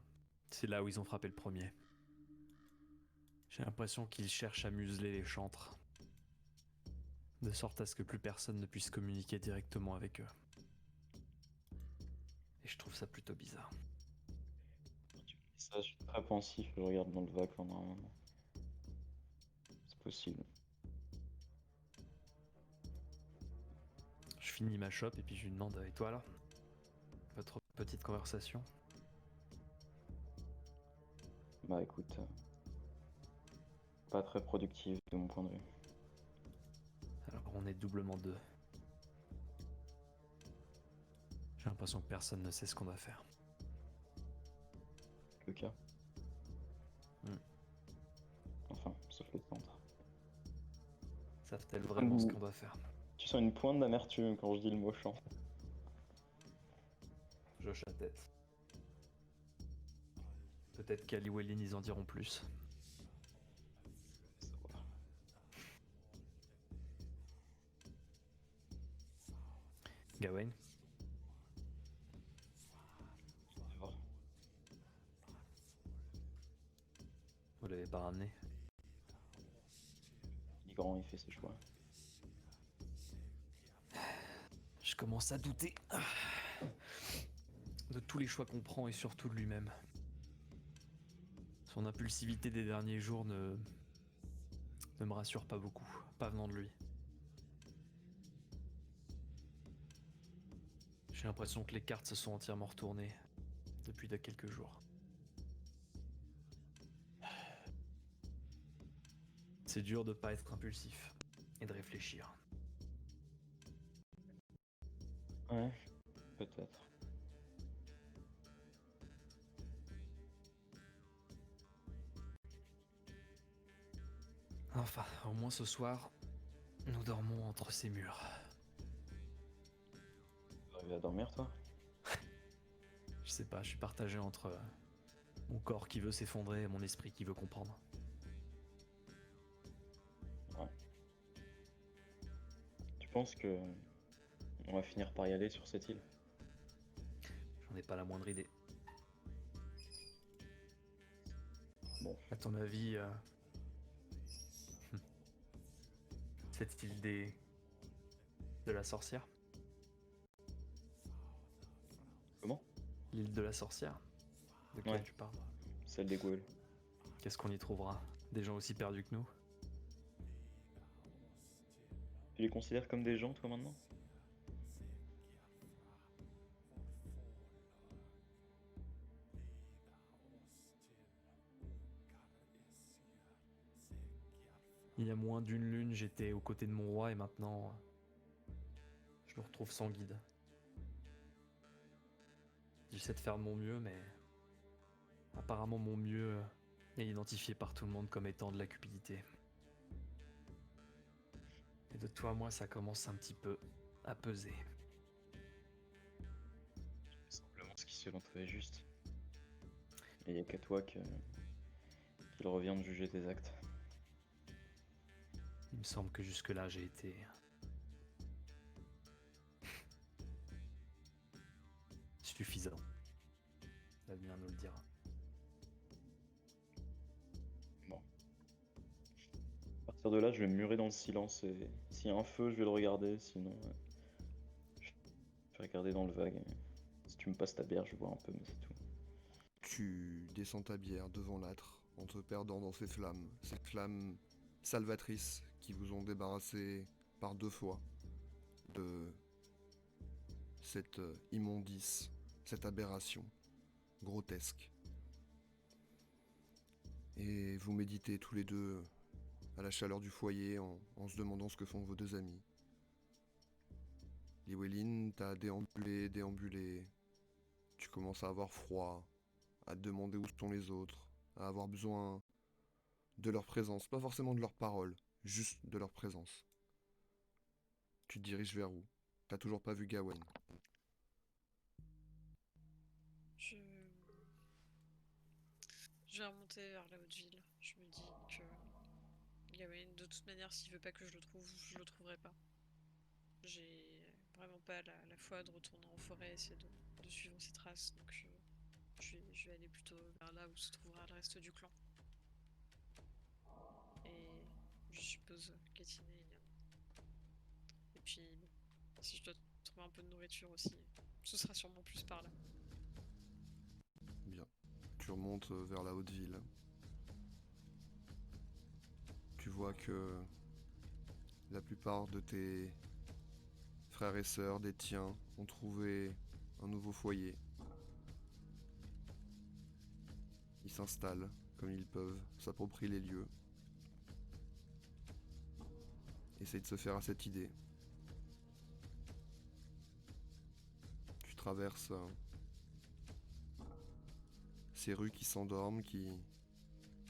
C'est là où ils ont frappé le premier. J'ai l'impression qu'ils cherchent à museler les chantres. De sorte à ce que plus personne ne puisse communiquer directement avec eux. Et je trouve ça plutôt bizarre. Ça, je suis très pensif, je regarde dans le vague pendant un moment. C'est possible. Je finis ma chope et puis je lui demande, et toi alors? Votre petite conversation? Bah écoute, pas très productive de mon point de vue. Alors on est doublement deux. J'ai l'impression que personne ne sait ce qu'on doit faire. Le cas. Hmm. Enfin, sauf le centre. Savent-elles vraiment ce qu'on doit faire? Tu sens une pointe d'amertume quand je dis le mot champ. J'hoche la tête. Peut-être qu'à Llywelyn ils en diront plus. Gawain, vous l'avez pas ramené? Il est grand, il fait ses choix. Je commence à douter de tous les choix qu'on prend et surtout de lui-même. Son impulsivité des derniers jours ne me rassure pas beaucoup, pas venant de lui. J'ai l'impression que les cartes se sont entièrement retournées depuis de quelques jours. C'est dur de pas être impulsif et de réfléchir. Ouais, peut-être. Enfin, au moins ce soir, nous dormons entre ces murs. Tu arrives à dormir, toi? Je sais pas, je suis partagé entre mon corps qui veut s'effondrer et mon esprit qui veut comprendre. Ouais. Tu penses que on va finir par y aller sur cette île? J'en ai pas la moindre idée. Bon, À ton avis, cette île de la sorcière? comment? L'île de la sorcière? De quelle Ouais. tu parles? Celle des Gouels. Qu'est-ce qu'on y trouvera? Des gens aussi perdus que nous? Tu les considères comme des gens, toi, maintenant? Il y a moins d'une lune, j'étais aux côtés de mon roi et maintenant, je me retrouve sans guide. J'essaie de faire de mon mieux, mais apparemment mon mieux est identifié par tout le monde comme étant de la cupidité. Et de toi à moi, ça commence un petit peu à peser. Simplement ce qui selon toi est juste. Et il n'y a qu'à toi qu'il revient de juger tes actes. Il me semble que jusque-là, j'ai été suffisant. L'avenir nous le dira. Bon. À partir de là, je vais me murer dans le silence et s'il y a un feu, je vais le regarder, sinon je vais regarder dans le vague. Si tu me passes ta bière, je bois un peu, mais c'est tout. Tu descends ta bière devant l'âtre en te perdant dans ces flammes salvatrices qui vous ont débarrassé par 2 fois de cette immondice, cette aberration grotesque. Et vous méditez tous les deux à la chaleur du foyer en se demandant ce que font vos 2 amis. Llywelyn, t'as déambulé. Tu commences à avoir froid, à te demander où sont les autres, à avoir besoin de leur présence, pas forcément de leurs paroles, juste de leur présence. Tu te diriges vers où? T'as toujours pas vu Gawain. Je... je vais remonter vers la haute ville. Je me dis que Gawain, de toute manière, s'il veut pas que je le trouve, je le trouverai pas. J'ai vraiment pas la foi de retourner en forêt et essayer de suivre ses traces, donc je vais aller plutôt vers là où se trouvera le reste du clan. Et je suppose Katine et Ilian. Et puis, bon, si je dois trouver un peu de nourriture aussi, ce sera sûrement plus par là. Bien. Tu remontes vers la haute ville. Tu vois que la plupart de tes frères et sœurs, des tiens, ont trouvé un nouveau foyer. Ils s'installent comme ils peuvent, s'approprient les lieux. essaye de se faire à cette idée. Tu traverses ces rues qui s'endorment,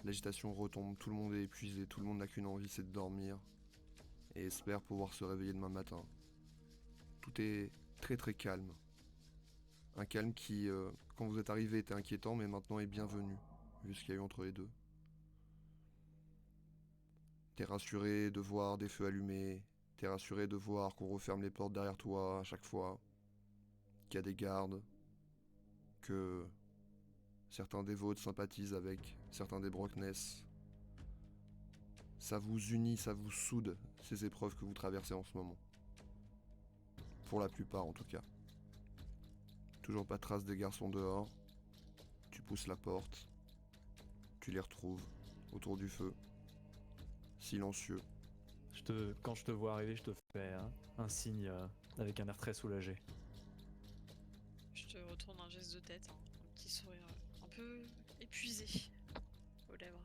l'agitation retombe, tout le monde est épuisé, tout le monde n'a qu'une envie, c'est de dormir et espère pouvoir se réveiller demain matin. Tout est très très calme. Un calme qui, quand vous êtes arrivé, était inquiétant, mais maintenant est bienvenu, vu ce qu'il y a eu entre les deux. T'es rassuré de voir des feux allumés, t'es rassuré de voir qu'on referme les portes derrière toi à chaque fois, qu'il y a des gardes, que certains des vôtres sympathisent avec certains des Brockness. Ça vous unit, ça vous soude, ces épreuves que vous traversez en ce moment. Pour la plupart en tout cas. Toujours pas de trace des garçons dehors. Tu pousses la porte. Tu les retrouves autour du feu. Silencieux. Quand je te vois arriver, je te fais un signe avec un air très soulagé. Je te retourne un geste de tête, un petit sourire un peu épuisé aux lèvres.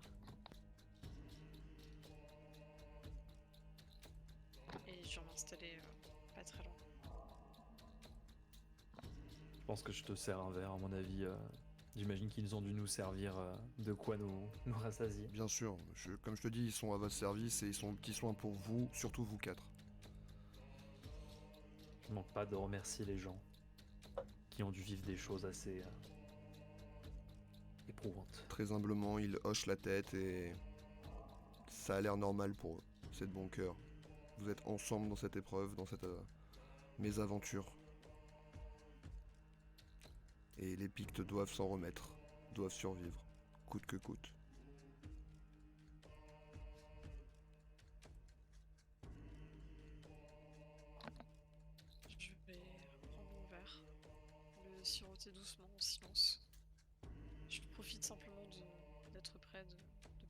Et je vais m'installer pas très loin. Je pense que je te sers un verre, à mon avis. J'imagine qu'ils ont dû nous servir de quoi nous rassasier. Bien sûr, comme je te dis, ils sont à votre service et ils sont aux petits soins pour vous, surtout vous quatre. Je manque pas de remercier les gens qui ont dû vivre des choses assez éprouvantes. Très humblement, ils hochent la tête et ça a l'air normal pour eux. C'est de bon cœur. Vous êtes ensemble dans cette épreuve, dans cette mésaventure. Et les Pictes doivent s'en remettre, doivent survivre, coûte que coûte. Je vais reprendre mon verre, le siroter doucement en silence. Je profite simplement d'être près de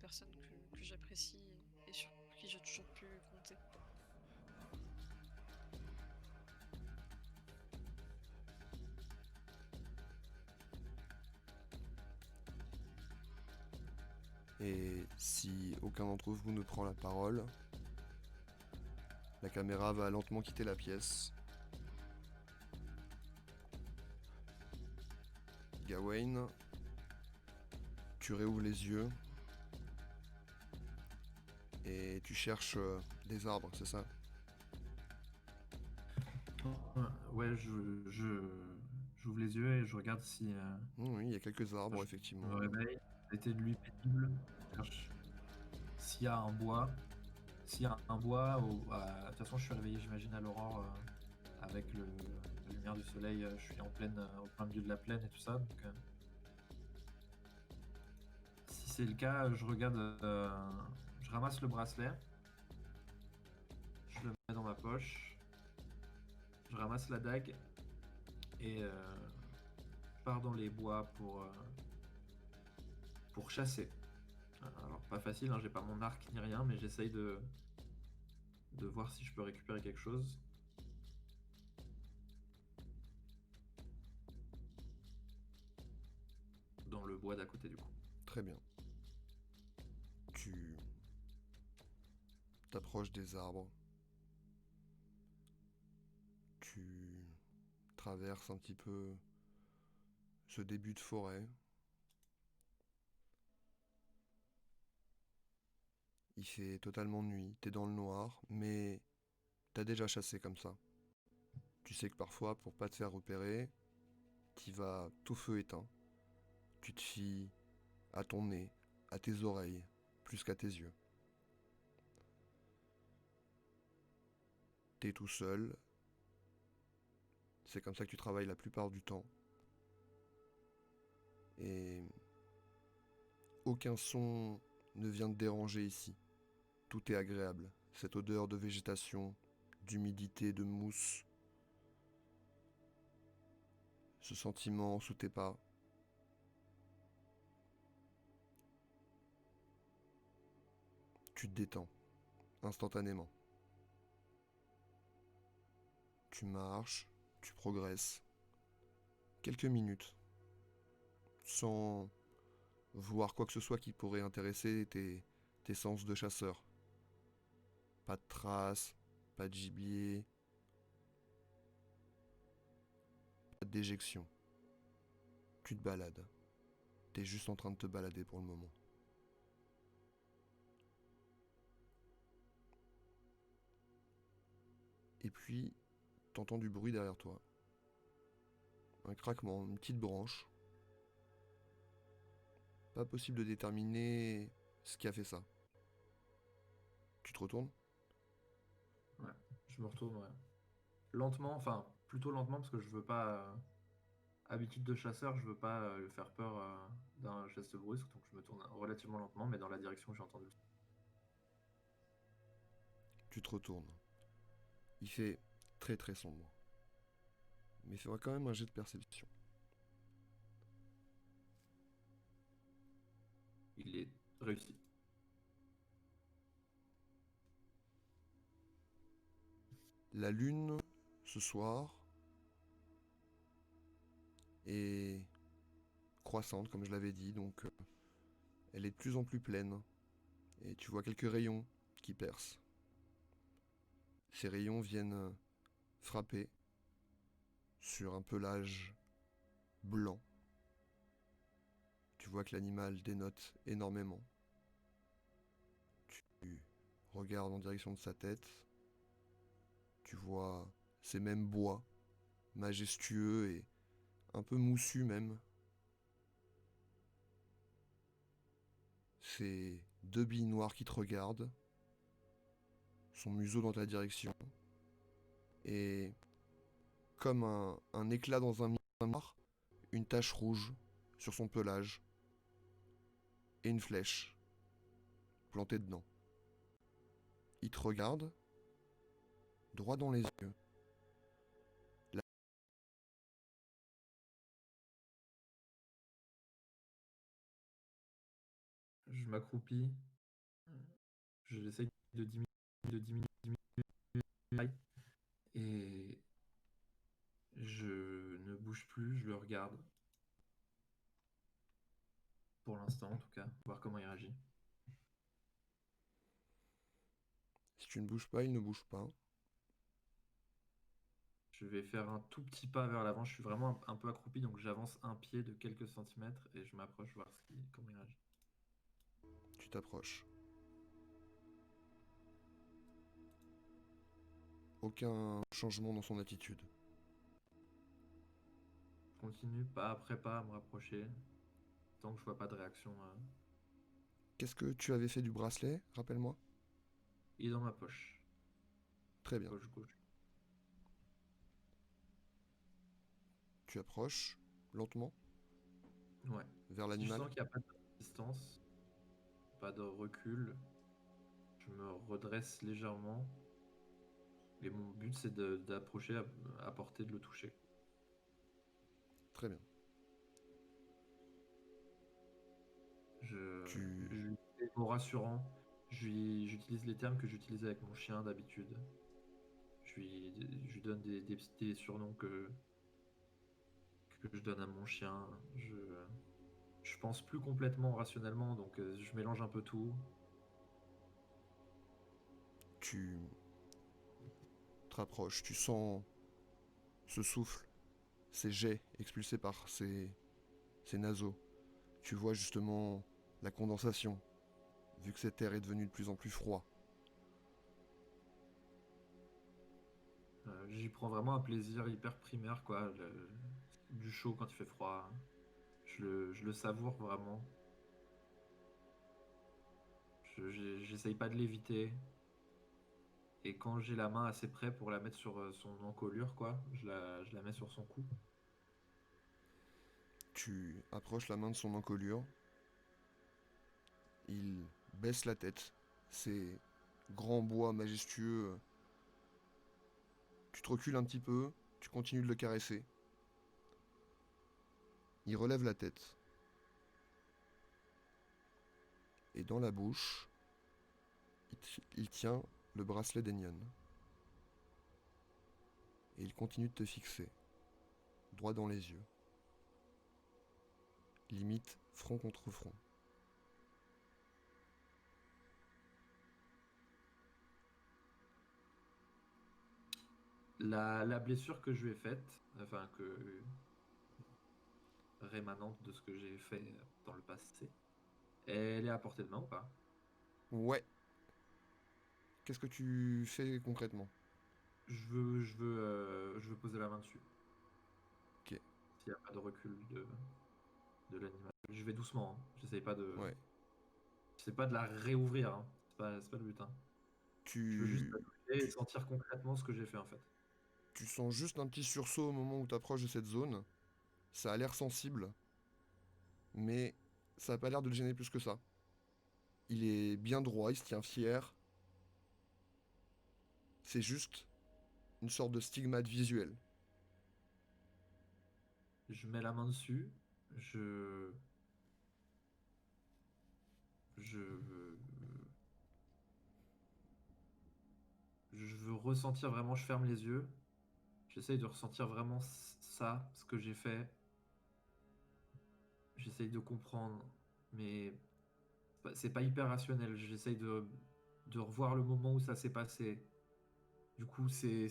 personnes que j'apprécie et sur qui j'ai toujours pu compter. Et si aucun d'entre vous ne prend la parole, la caméra va lentement quitter la pièce. Gawain, tu réouvres les yeux et tu cherches des arbres, c'est ça? Ouais, j'ouvre les yeux et je regarde si Oui, il y a quelques arbres, je effectivement. me réveille. L'été de nuit pénible. Je cherche s'il y a un bois. S'il y a un bois, de toute façon, je suis réveillé, j'imagine, à l'aurore avec la lumière du soleil. Je suis en pleine, au plein milieu de la plaine et tout ça. Donc, si c'est le cas, je regarde, je ramasse le bracelet, je le mets dans ma poche, je ramasse la dague et je pars dans les bois pour chasser. Alors, pas facile, hein, j'ai pas mon arc ni rien, mais j'essaye de voir si je peux récupérer quelque chose. Dans le bois d'à côté, du coup. Très bien. Tu t'approches des arbres. Tu traverses un petit peu ce début de forêt. Il fait totalement nuit, t'es dans le noir, mais t'as déjà chassé comme ça. Tu sais que parfois, pour pas te faire repérer, t'y vas tout feu éteint. Tu te fies à ton nez, à tes oreilles, plus qu'à tes yeux. T'es tout seul. C'est comme ça que tu travailles la plupart du temps. Et aucun son ne vient te déranger ici. Tout est agréable. Cette odeur de végétation, d'humidité, de mousse. Ce sentiment sous tes pas. Tu te détends, instantanément. Tu marches, tu progresses. Quelques minutes. Sans voir quoi que ce soit qui pourrait intéresser tes sens de chasseur. Pas de traces, pas de gibier, pas de déjection. Tu te balades. T'es juste en train de te balader pour le moment. Et puis, t'entends du bruit derrière toi. Un craquement, une petite branche. Pas possible de déterminer ce qui a fait ça. Tu te retournes? Ouais, je me retourne, ouais. Lentement, enfin, plutôt lentement, parce que je veux pas. Habitude de chasseur, je veux pas lui faire peur d'un geste brusque, donc je me tourne relativement lentement, mais dans la direction que j'ai entendu. Tu te retournes. Il fait très très sombre. Mais fais-moi quand même un jet de perception. Il est réussi. La lune, ce soir, est croissante, comme je l'avais dit, donc elle est de plus en plus pleine. Et tu vois quelques rayons qui percent. Ces rayons viennent frapper sur un pelage blanc. Tu vois que l'animal dénote énormément. Tu regardes en direction de sa tête. Tu vois ces mêmes bois, majestueux et un peu moussus même. Ces deux billes noires qui te regardent, son museau dans ta direction, et comme un éclat dans un miroir, une tache rouge sur son pelage, et une flèche plantée dedans. Il te regarde, droit dans les yeux. Je m'accroupis, j'essaye de diminuer la taille, et je ne bouge plus, je le regarde. Pour l'instant, en tout cas, voir comment il réagit. Si tu ne bouges pas, il ne bouge pas. Je vais faire un tout petit pas vers l'avant. Je suis vraiment un peu accroupi, donc j'avance un pied de quelques centimètres et je m'approche voir comment il réagit. Tu t'approches. Aucun changement dans son attitude. Je continue pas après pas à me rapprocher, tant que je vois pas de réaction. Qu'est-ce que tu avais fait du bracelet, rappelle-moi? Il est dans ma poche, Très bien. poche gauche. Tu approches, lentement, Ouais. vers Si je l'animal. sens qu'il n'y a pas de distance, pas de recul, je me redresse légèrement. Et mon but, c'est d'approcher à portée de le toucher. Très bien. Je, Tu... je lui fais des mots rassurants. J'utilise les termes que j'utilise avec mon chien d'habitude. Je lui donne des surnoms que je donne à mon chien. Je pense plus complètement rationnellement, donc je mélange un peu tout. Tu te rapproches, tu sens ce souffle, ces jets expulsés par ces naseaux. Tu vois justement la condensation, vu que cet air est devenu de plus en plus froid. J'y prends vraiment un plaisir hyper primaire, quoi. Du chaud quand il fait froid. Je le savoure vraiment. J'essaye pas de l'éviter. Et quand j'ai la main assez près pour la mettre sur son encolure, quoi, je la mets sur son cou. Tu approches la main de son encolure. Il baisse la tête. Ces grands bois majestueux. Tu te recules un petit peu, tu continues de le caresser. Il relève la tête. Et dans la bouche, il tient le bracelet d'Enion. Et il continue de te fixer, droit dans les yeux. Limite front contre front. La blessure que je lui ai faite, enfin que rémanente de ce que j'ai fait dans le passé, elle est à portée de main ou pas? Ouais. Qu'est-ce que tu fais concrètement? Je veux poser la main dessus. Ok. S'il n'y a pas de recul de l'animal. Je vais doucement, hein. Ouais. J'essaie pas de la réouvrir, hein. C'est pas le but, hein. Je veux juste la Tu, toucher et tu, sentir concrètement ce que j'ai fait en fait. tu sens juste un petit sursaut au moment où tu approches de cette zone. Ça a l'air sensible, mais ça a pas l'air de le gêner plus que ça. Il est bien droit, il se tient fier. C'est juste une sorte de stigmate visuel. Je mets la main dessus, je, je, je veux ressentir vraiment, je ferme les yeux, j'essaye de ressentir vraiment ça, ce que j'ai fait, j'essaye de comprendre, mais c'est pas hyper rationnel, j'essaye de revoir le moment où ça s'est passé. Du coup, il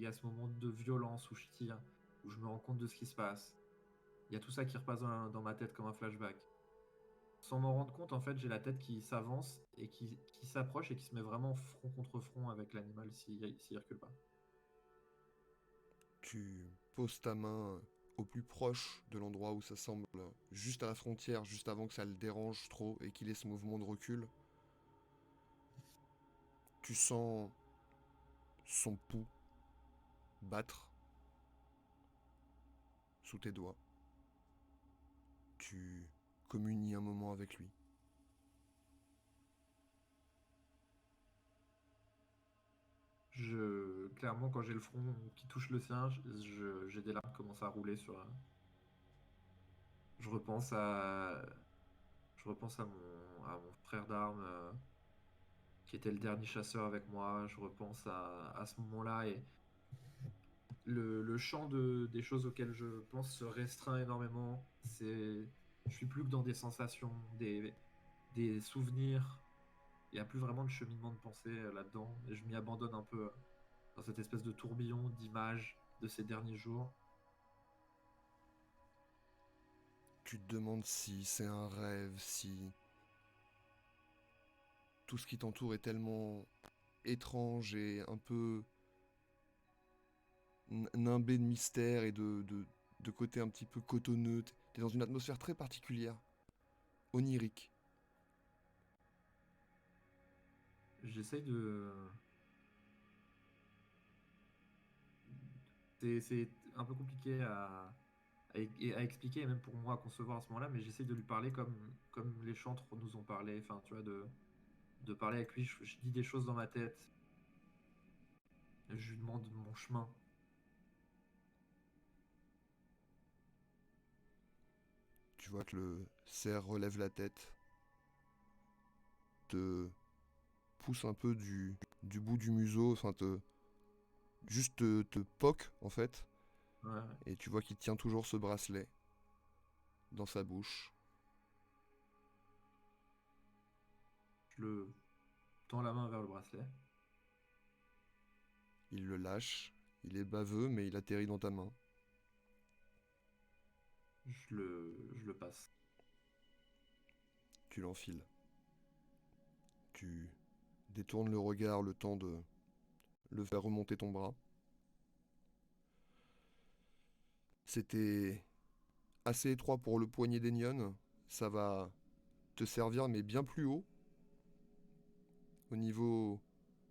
y a ce moment de violence où je tire, où je me rends compte de ce qui se passe. Il y a tout ça qui repasse dans ma tête comme un flashback. Sans m'en rendre compte, en fait, j'ai la tête qui s'avance et qui s'approche et qui se met vraiment front contre front avec l'animal s'il recule pas. Tu poses ta main au plus proche de l'endroit où ça semble juste à la frontière, juste avant que ça le dérange trop et qu'il ait ce mouvement de recul. Tu sens son pouls battre sous tes doigts. Tu communies un moment avec lui. Clairement, quand j'ai le front qui touche le sien, j'ai des larmes qui commencent à rouler sur. Je repense à, je repense à mon frère d'armes qui était le dernier chasseur avec moi. Je repense à ce moment-là et le champ des choses auxquelles je pense se restreint énormément. Je suis plus que dans des sensations, des souvenirs. Il n'y a plus vraiment de cheminement de pensée là-dedans. Et je m'y abandonne un peu dans cette espèce de tourbillon d'images de ces derniers jours. Tu te demandes si c'est un rêve, si tout ce qui t'entoure est tellement étrange et un peu nimbé de mystère et de côté un petit peu cotonneux. T'es dans une atmosphère très particulière, onirique. J'essaye de. C'est un peu compliqué à expliquer, et même pour moi à concevoir à ce moment-là, mais j'essaye de lui parler comme les chantres nous ont parlé. Enfin, tu vois, de parler avec lui. Je dis des choses dans ma tête. Je lui demande mon chemin. Tu vois que le cerf relève la tête, te pousse un peu du bout du museau, enfin juste te poque en fait, Ouais, ouais. et tu vois qu'il tient toujours ce bracelet dans sa bouche. Je le tends la main vers le bracelet. Il le lâche, il est baveux mais il atterrit dans ta main. Je le passe. Tu l'enfiles. Tu détournes le regard le temps de le faire remonter ton bras. C'était assez étroit pour le poignet d'Enion. Ça va te servir mais bien plus haut. Au niveau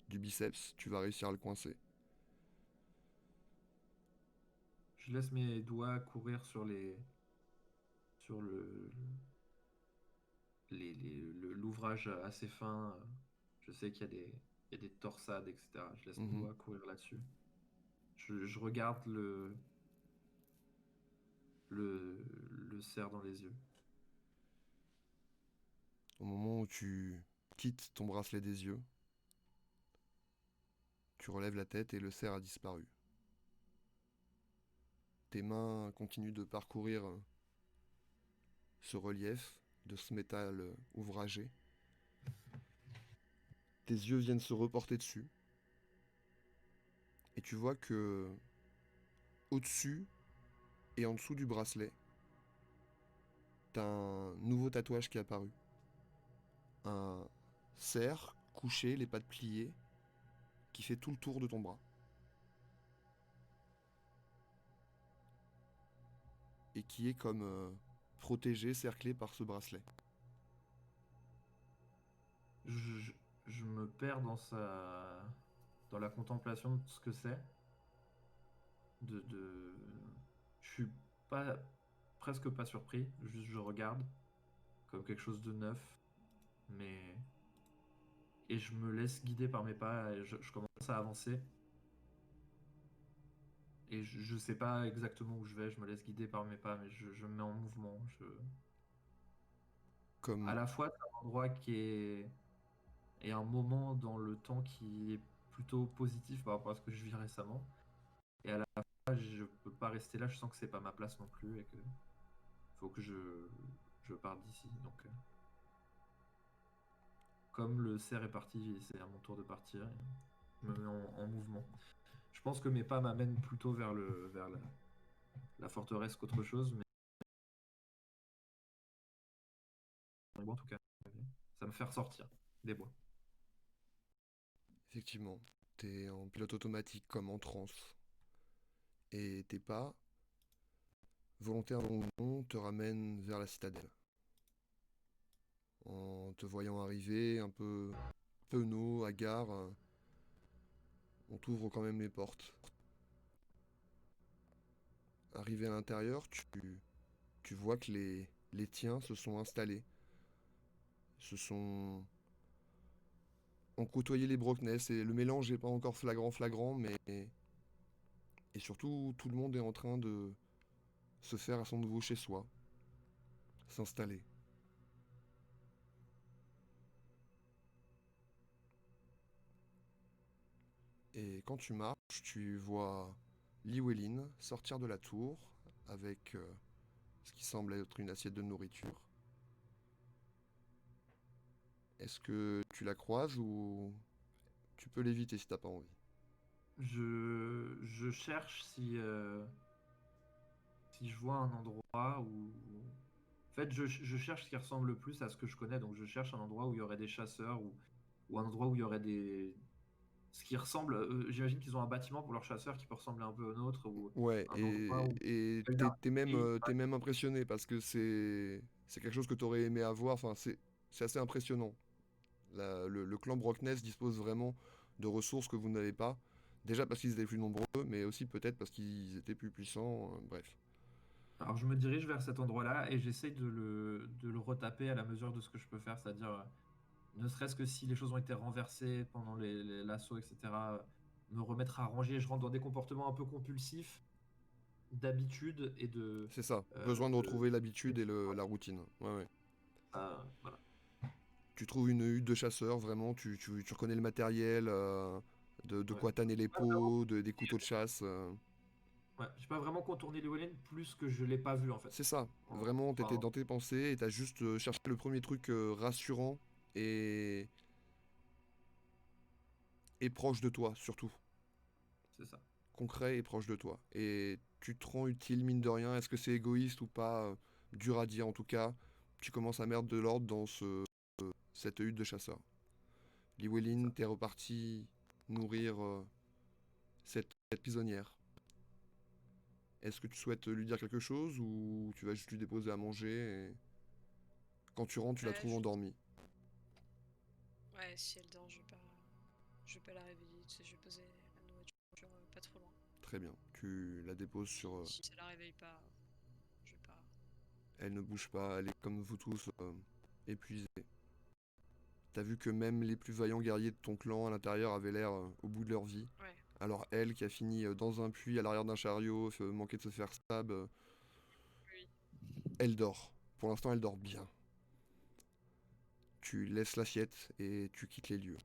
du biceps, tu vas réussir à le coincer. Je laisse mes doigts courir sur l'ouvrage assez fin. Je sais qu'il y a des torsades, etc. Je laisse mes Mhm. doigts courir là-dessus. Je regarde le, le cerf dans les yeux. Au moment où tu quittes ton bracelet des yeux, tu relèves la tête et le cerf a disparu. Tes mains continuent de parcourir ce relief de ce métal ouvragé. Tes yeux viennent se reporter dessus. Et tu vois que au-dessus et en dessous du bracelet, t'as un nouveau tatouage qui est apparu. Un cerf couché, les pattes pliées, qui fait tout le tour de ton bras. Et qui est comme protégé, cerclé par ce bracelet. Je, je me perds dans la contemplation de ce que c'est. De... Je suis pas, presque pas surpris, juste je regarde comme quelque chose de neuf, mais et je me laisse guider par mes pas et je commence à avancer et je sais pas exactement où je vais, je me laisse guider par mes pas, mais je me mets en mouvement. À Comme, la fois, c'est un endroit qui est et un moment dans le temps qui est plutôt positif par rapport à ce que je vis récemment. Et à la fois, je peux pas rester là, je sens que c'est pas ma place non plus et que faut que je parte d'ici. Donc, comme le cerf est parti, c'est à mon tour de partir. Je me mets en mouvement. Je pense que mes pas m'amènent plutôt vers la forteresse qu'autre chose, mais en tout cas, ça me fait ressortir des bois. effectivement, t'es en pilote automatique, comme en transe. Et tes pas, volontairement ou non, te ramènent vers la citadelle. En te voyant arriver, un peu penaud, hagard, on t'ouvre quand même les portes. Arrivé à l'intérieur, tu vois que les tiens se sont installés. Se sont... ont côtoyé les Brockness et le mélange n'est pas encore flagrant, mais... Et surtout, tout le monde est en train de se faire à son nouveau chez-soi, s'installer. Et quand tu marches, tu vois Llywelyn sortir de la tour avec ce qui semble être une assiette de nourriture. Est-ce que tu la croises ou tu peux l'éviter si t'as pas envie? Je cherche si je vois un endroit où... En fait, je cherche ce qui ressemble le plus à ce que je connais. Donc, je cherche un endroit où il y aurait des chasseurs ou un endroit où il y aurait des... Ce qui ressemble... j'imagine qu'ils ont un bâtiment pour leurs chasseurs qui peut ressembler un peu au nôtre ou Ouais, un endroit où... et il y a- t'es même impressionné parce que c'est quelque chose que t'aurais aimé avoir. Enfin, c'est assez impressionnant. Le clan Brockness dispose vraiment de ressources que vous n'avez pas. Déjà parce qu'ils étaient plus nombreux, mais aussi peut-être parce qu'ils étaient plus puissants. Bref. Alors, je me dirige vers cet endroit-là et j'essaye de le retaper à la mesure de ce que je peux faire. C'est-à-dire, ne serait-ce que si les choses ont été renversées pendant l'assaut, etc., me remettre à ranger. Je rentre dans des comportements un peu compulsifs d'habitude et C'est ça. euh, Besoin de de- retrouver l'habitude et la routine. Ouais, ouais. voilà. Tu trouves une hutte de chasseur, vraiment. Tu reconnais le matériel, de Ouais. quoi tanner les J'ai pas vraiment, peaux, des couteaux de chasse. ouais, j'ai pas vraiment contourné Llewellyn plus que je l'ai pas vu en fait. C'est ça. En- Vraiment, t'étais enfin, dans tes pensées et t'as juste cherché le premier truc rassurant et, et proche de toi, surtout. c'est ça. Concret et proche de toi. Et tu te rends utile, mine de rien. Est-ce que c'est égoïste ou pas? Dur à dire en tout cas. Tu commences à mettre de l'ordre dans cette hutte de chasseur. C'est Llywelyn, ça. t'es reparti nourrir cette prisonnière. Est-ce que tu souhaites lui dire quelque chose ou tu vas juste lui déposer à manger et quand tu rentres, tu la Ouais, trouves endormie? ouais, si elle dort, je vais pas la réveiller, tu sais, je vais poser la nourriture pas trop loin. Très bien. Tu la déposes sur... Si ça la réveille pas, je vais pas. elle ne bouge pas, elle est comme vous tous, épuisée. T'as vu que même les plus vaillants guerriers de ton clan à l'intérieur avaient l'air au bout de leur vie. Ouais, Alors elle, qui a fini dans un puits à l'arrière d'un chariot, manquait de se faire stab, oui. elle dort. Pour l'instant, elle dort bien. Tu laisses l'assiette et tu quittes les lieux.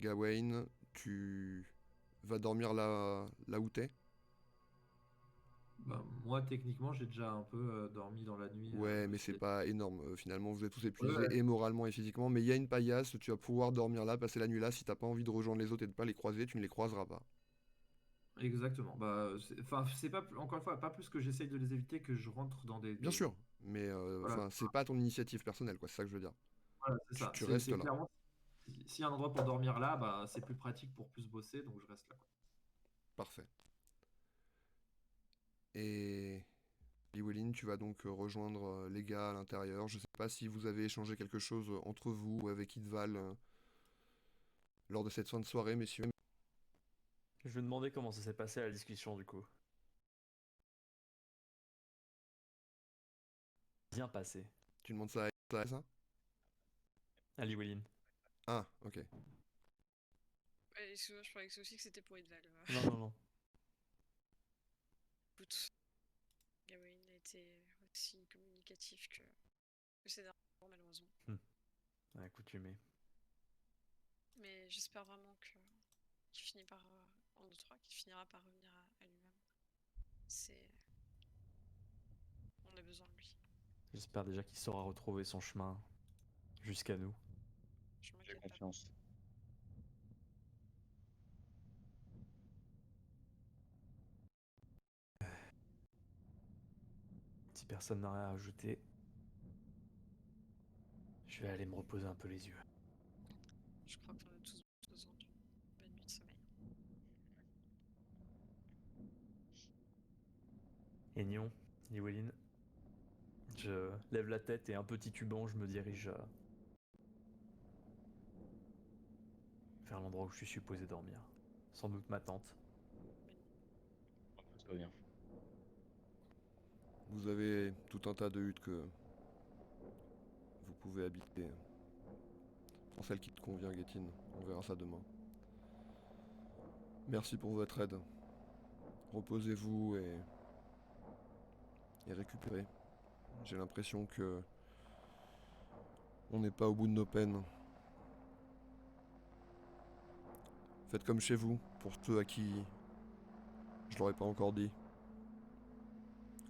Gawain, tu vas dormir là où t'es? Bah, moi, techniquement, j'ai déjà un peu dormi dans la nuit. Ouais, mais Aussi. c'est pas énorme. Finalement, vous êtes tous Ouais, épuisés, ouais, et moralement et physiquement. Mais il y a une paillasse, tu vas pouvoir dormir là, passer la nuit là. Si t'as pas envie de rejoindre les autres et de pas les croiser, tu ne les croiseras pas. exactement. Bah, enfin, c'est pas, encore une fois, pas plus que j'essaye de les éviter que je rentre dans Bien sûr, mais voilà, enfin, c'est pas ton initiative personnelle, quoi. C'est ça que je veux dire. voilà, c'est ça. Tu restes C'est là. clairement, s'il y a un endroit pour dormir là, bah, c'est plus pratique pour plus bosser, donc je reste là, quoi. Parfait. Et Llywelyn, tu vas donc rejoindre les gars à l'intérieur. Je sais pas si vous avez échangé quelque chose entre vous ou avec Idval lors de cette fin de soirée, messieurs. Je vais demander comment ça s'est passé la discussion du coup. Bien passé. Tu demandes ça à ça? Ali Wellin. Ah, ok. Ouais, excuse-moi, je croyais que c'est aussi que c'était pour Edval. Non, non, non. Écoute, Gawain a été aussi communicatif que ces derniers jours, malheureusement. Accoutumé. Mais j'espère vraiment qu'il finit par, en 2-3, qu'il finira par revenir à lui-même. C'est... On a besoin de lui. J'espère déjà qu'il saura retrouver son chemin jusqu'à nous. Je J'ai m'inquiète pas. confiance. Si personne n'a rien à ajouter, je vais aller me reposer un peu les yeux. Je crois qu'on a tous besoin d'une bonne nuit de sommeil. Aignon, Llywelyn, je lève la tête et un petit tubant, je me dirige vers l'endroit où je suis supposé dormir. Sans doute ma tante. Tout va bien. Vous avez tout un tas de huttes que vous pouvez habiter. Prends celle qui te convient, Getin. On verra ça demain. Merci pour votre aide. Reposez-vous et récupérez. J'ai l'impression que on n'est pas au bout de nos peines. Faites comme chez vous, pour ceux à qui je l'aurais pas encore dit.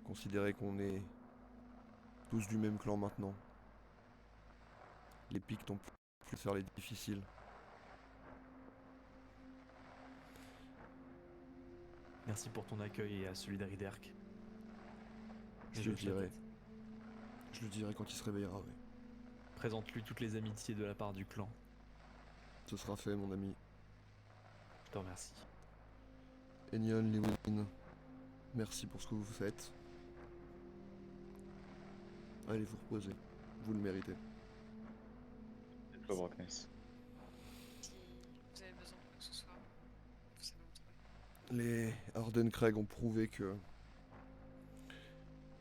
Considérez qu'on est tous du même clan maintenant. Les Pictes ont plus faire les difficiles. Merci pour ton accueil et à celui d'Ariderk. Je le dirai. Je le dirai quand il se réveillera, oui. Présente-lui toutes les amitiés de la part du clan. Ce sera fait, mon ami. Je te remercie. Enion, Llywelyn, merci pour ce que vous faites. Allez vous reposer. Vous le méritez. Toi, Brockness. Si vous avez besoin de quoi que ce soit, vous savez où me trouver. Les Ardencraig ont prouvé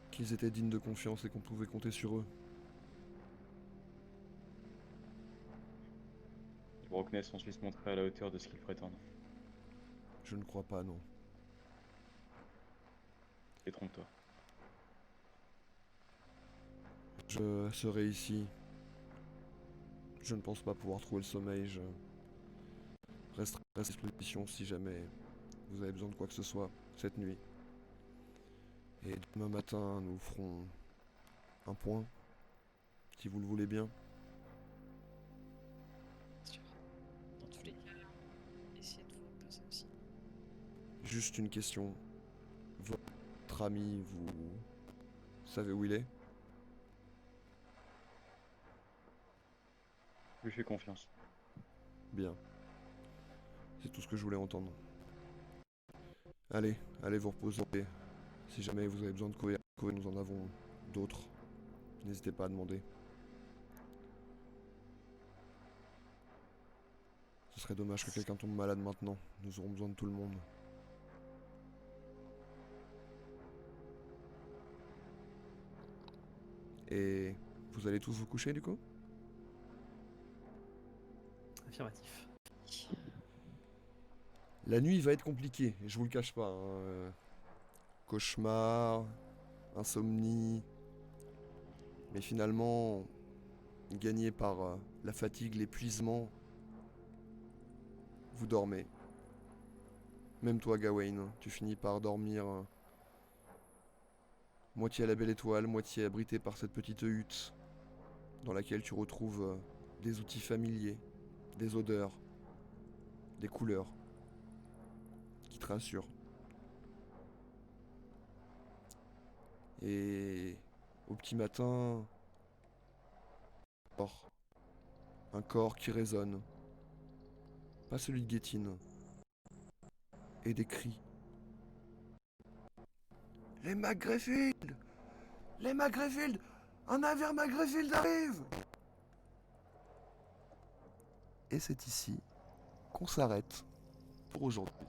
qu'ils étaient dignes de confiance et qu'on pouvait compter sur eux. Brockness ont su se montrer à la hauteur de ce qu'ils prétendent. Je ne crois pas, non. Détrompe-toi. Je serai ici. Je ne pense pas pouvoir trouver le sommeil. Je resterai à disposition si jamais vous avez besoin de quoi que ce soit cette nuit. Et demain matin, nous ferons un point, si vous le voulez bien. Bien sûr. Dans tous les cas, essayez de vous reposer aussi. Juste une question. Votre ami, vous savez où il est? Je lui fais confiance. Bien. C'est tout ce que je voulais entendre. Allez, allez vous reposer. Si jamais vous avez besoin de courir, nous en avons d'autres. N'hésitez pas à demander. Ce serait dommage que quelqu'un tombe malade maintenant. Nous aurons besoin de tout le monde. Et vous allez tous vous coucher du coup? Affirmatif. La nuit va être compliquée, je vous le cache pas, hein. Cauchemar, insomnie. Mais finalement, gagné par la fatigue, l'épuisement, vous dormez. Même toi, Gawain, tu finis par dormir moitié à la belle étoile, moitié abrité par cette petite hutte, dans laquelle tu retrouves des outils familiers, des odeurs, des couleurs, qui te rassurent. Et au petit matin, un corps qui résonne, pas celui de Guettine, et des cris. Les McGrayfield! Les McGrayfield! Un navire McGrayfield arrive! Et c'est ici qu'on s'arrête pour aujourd'hui.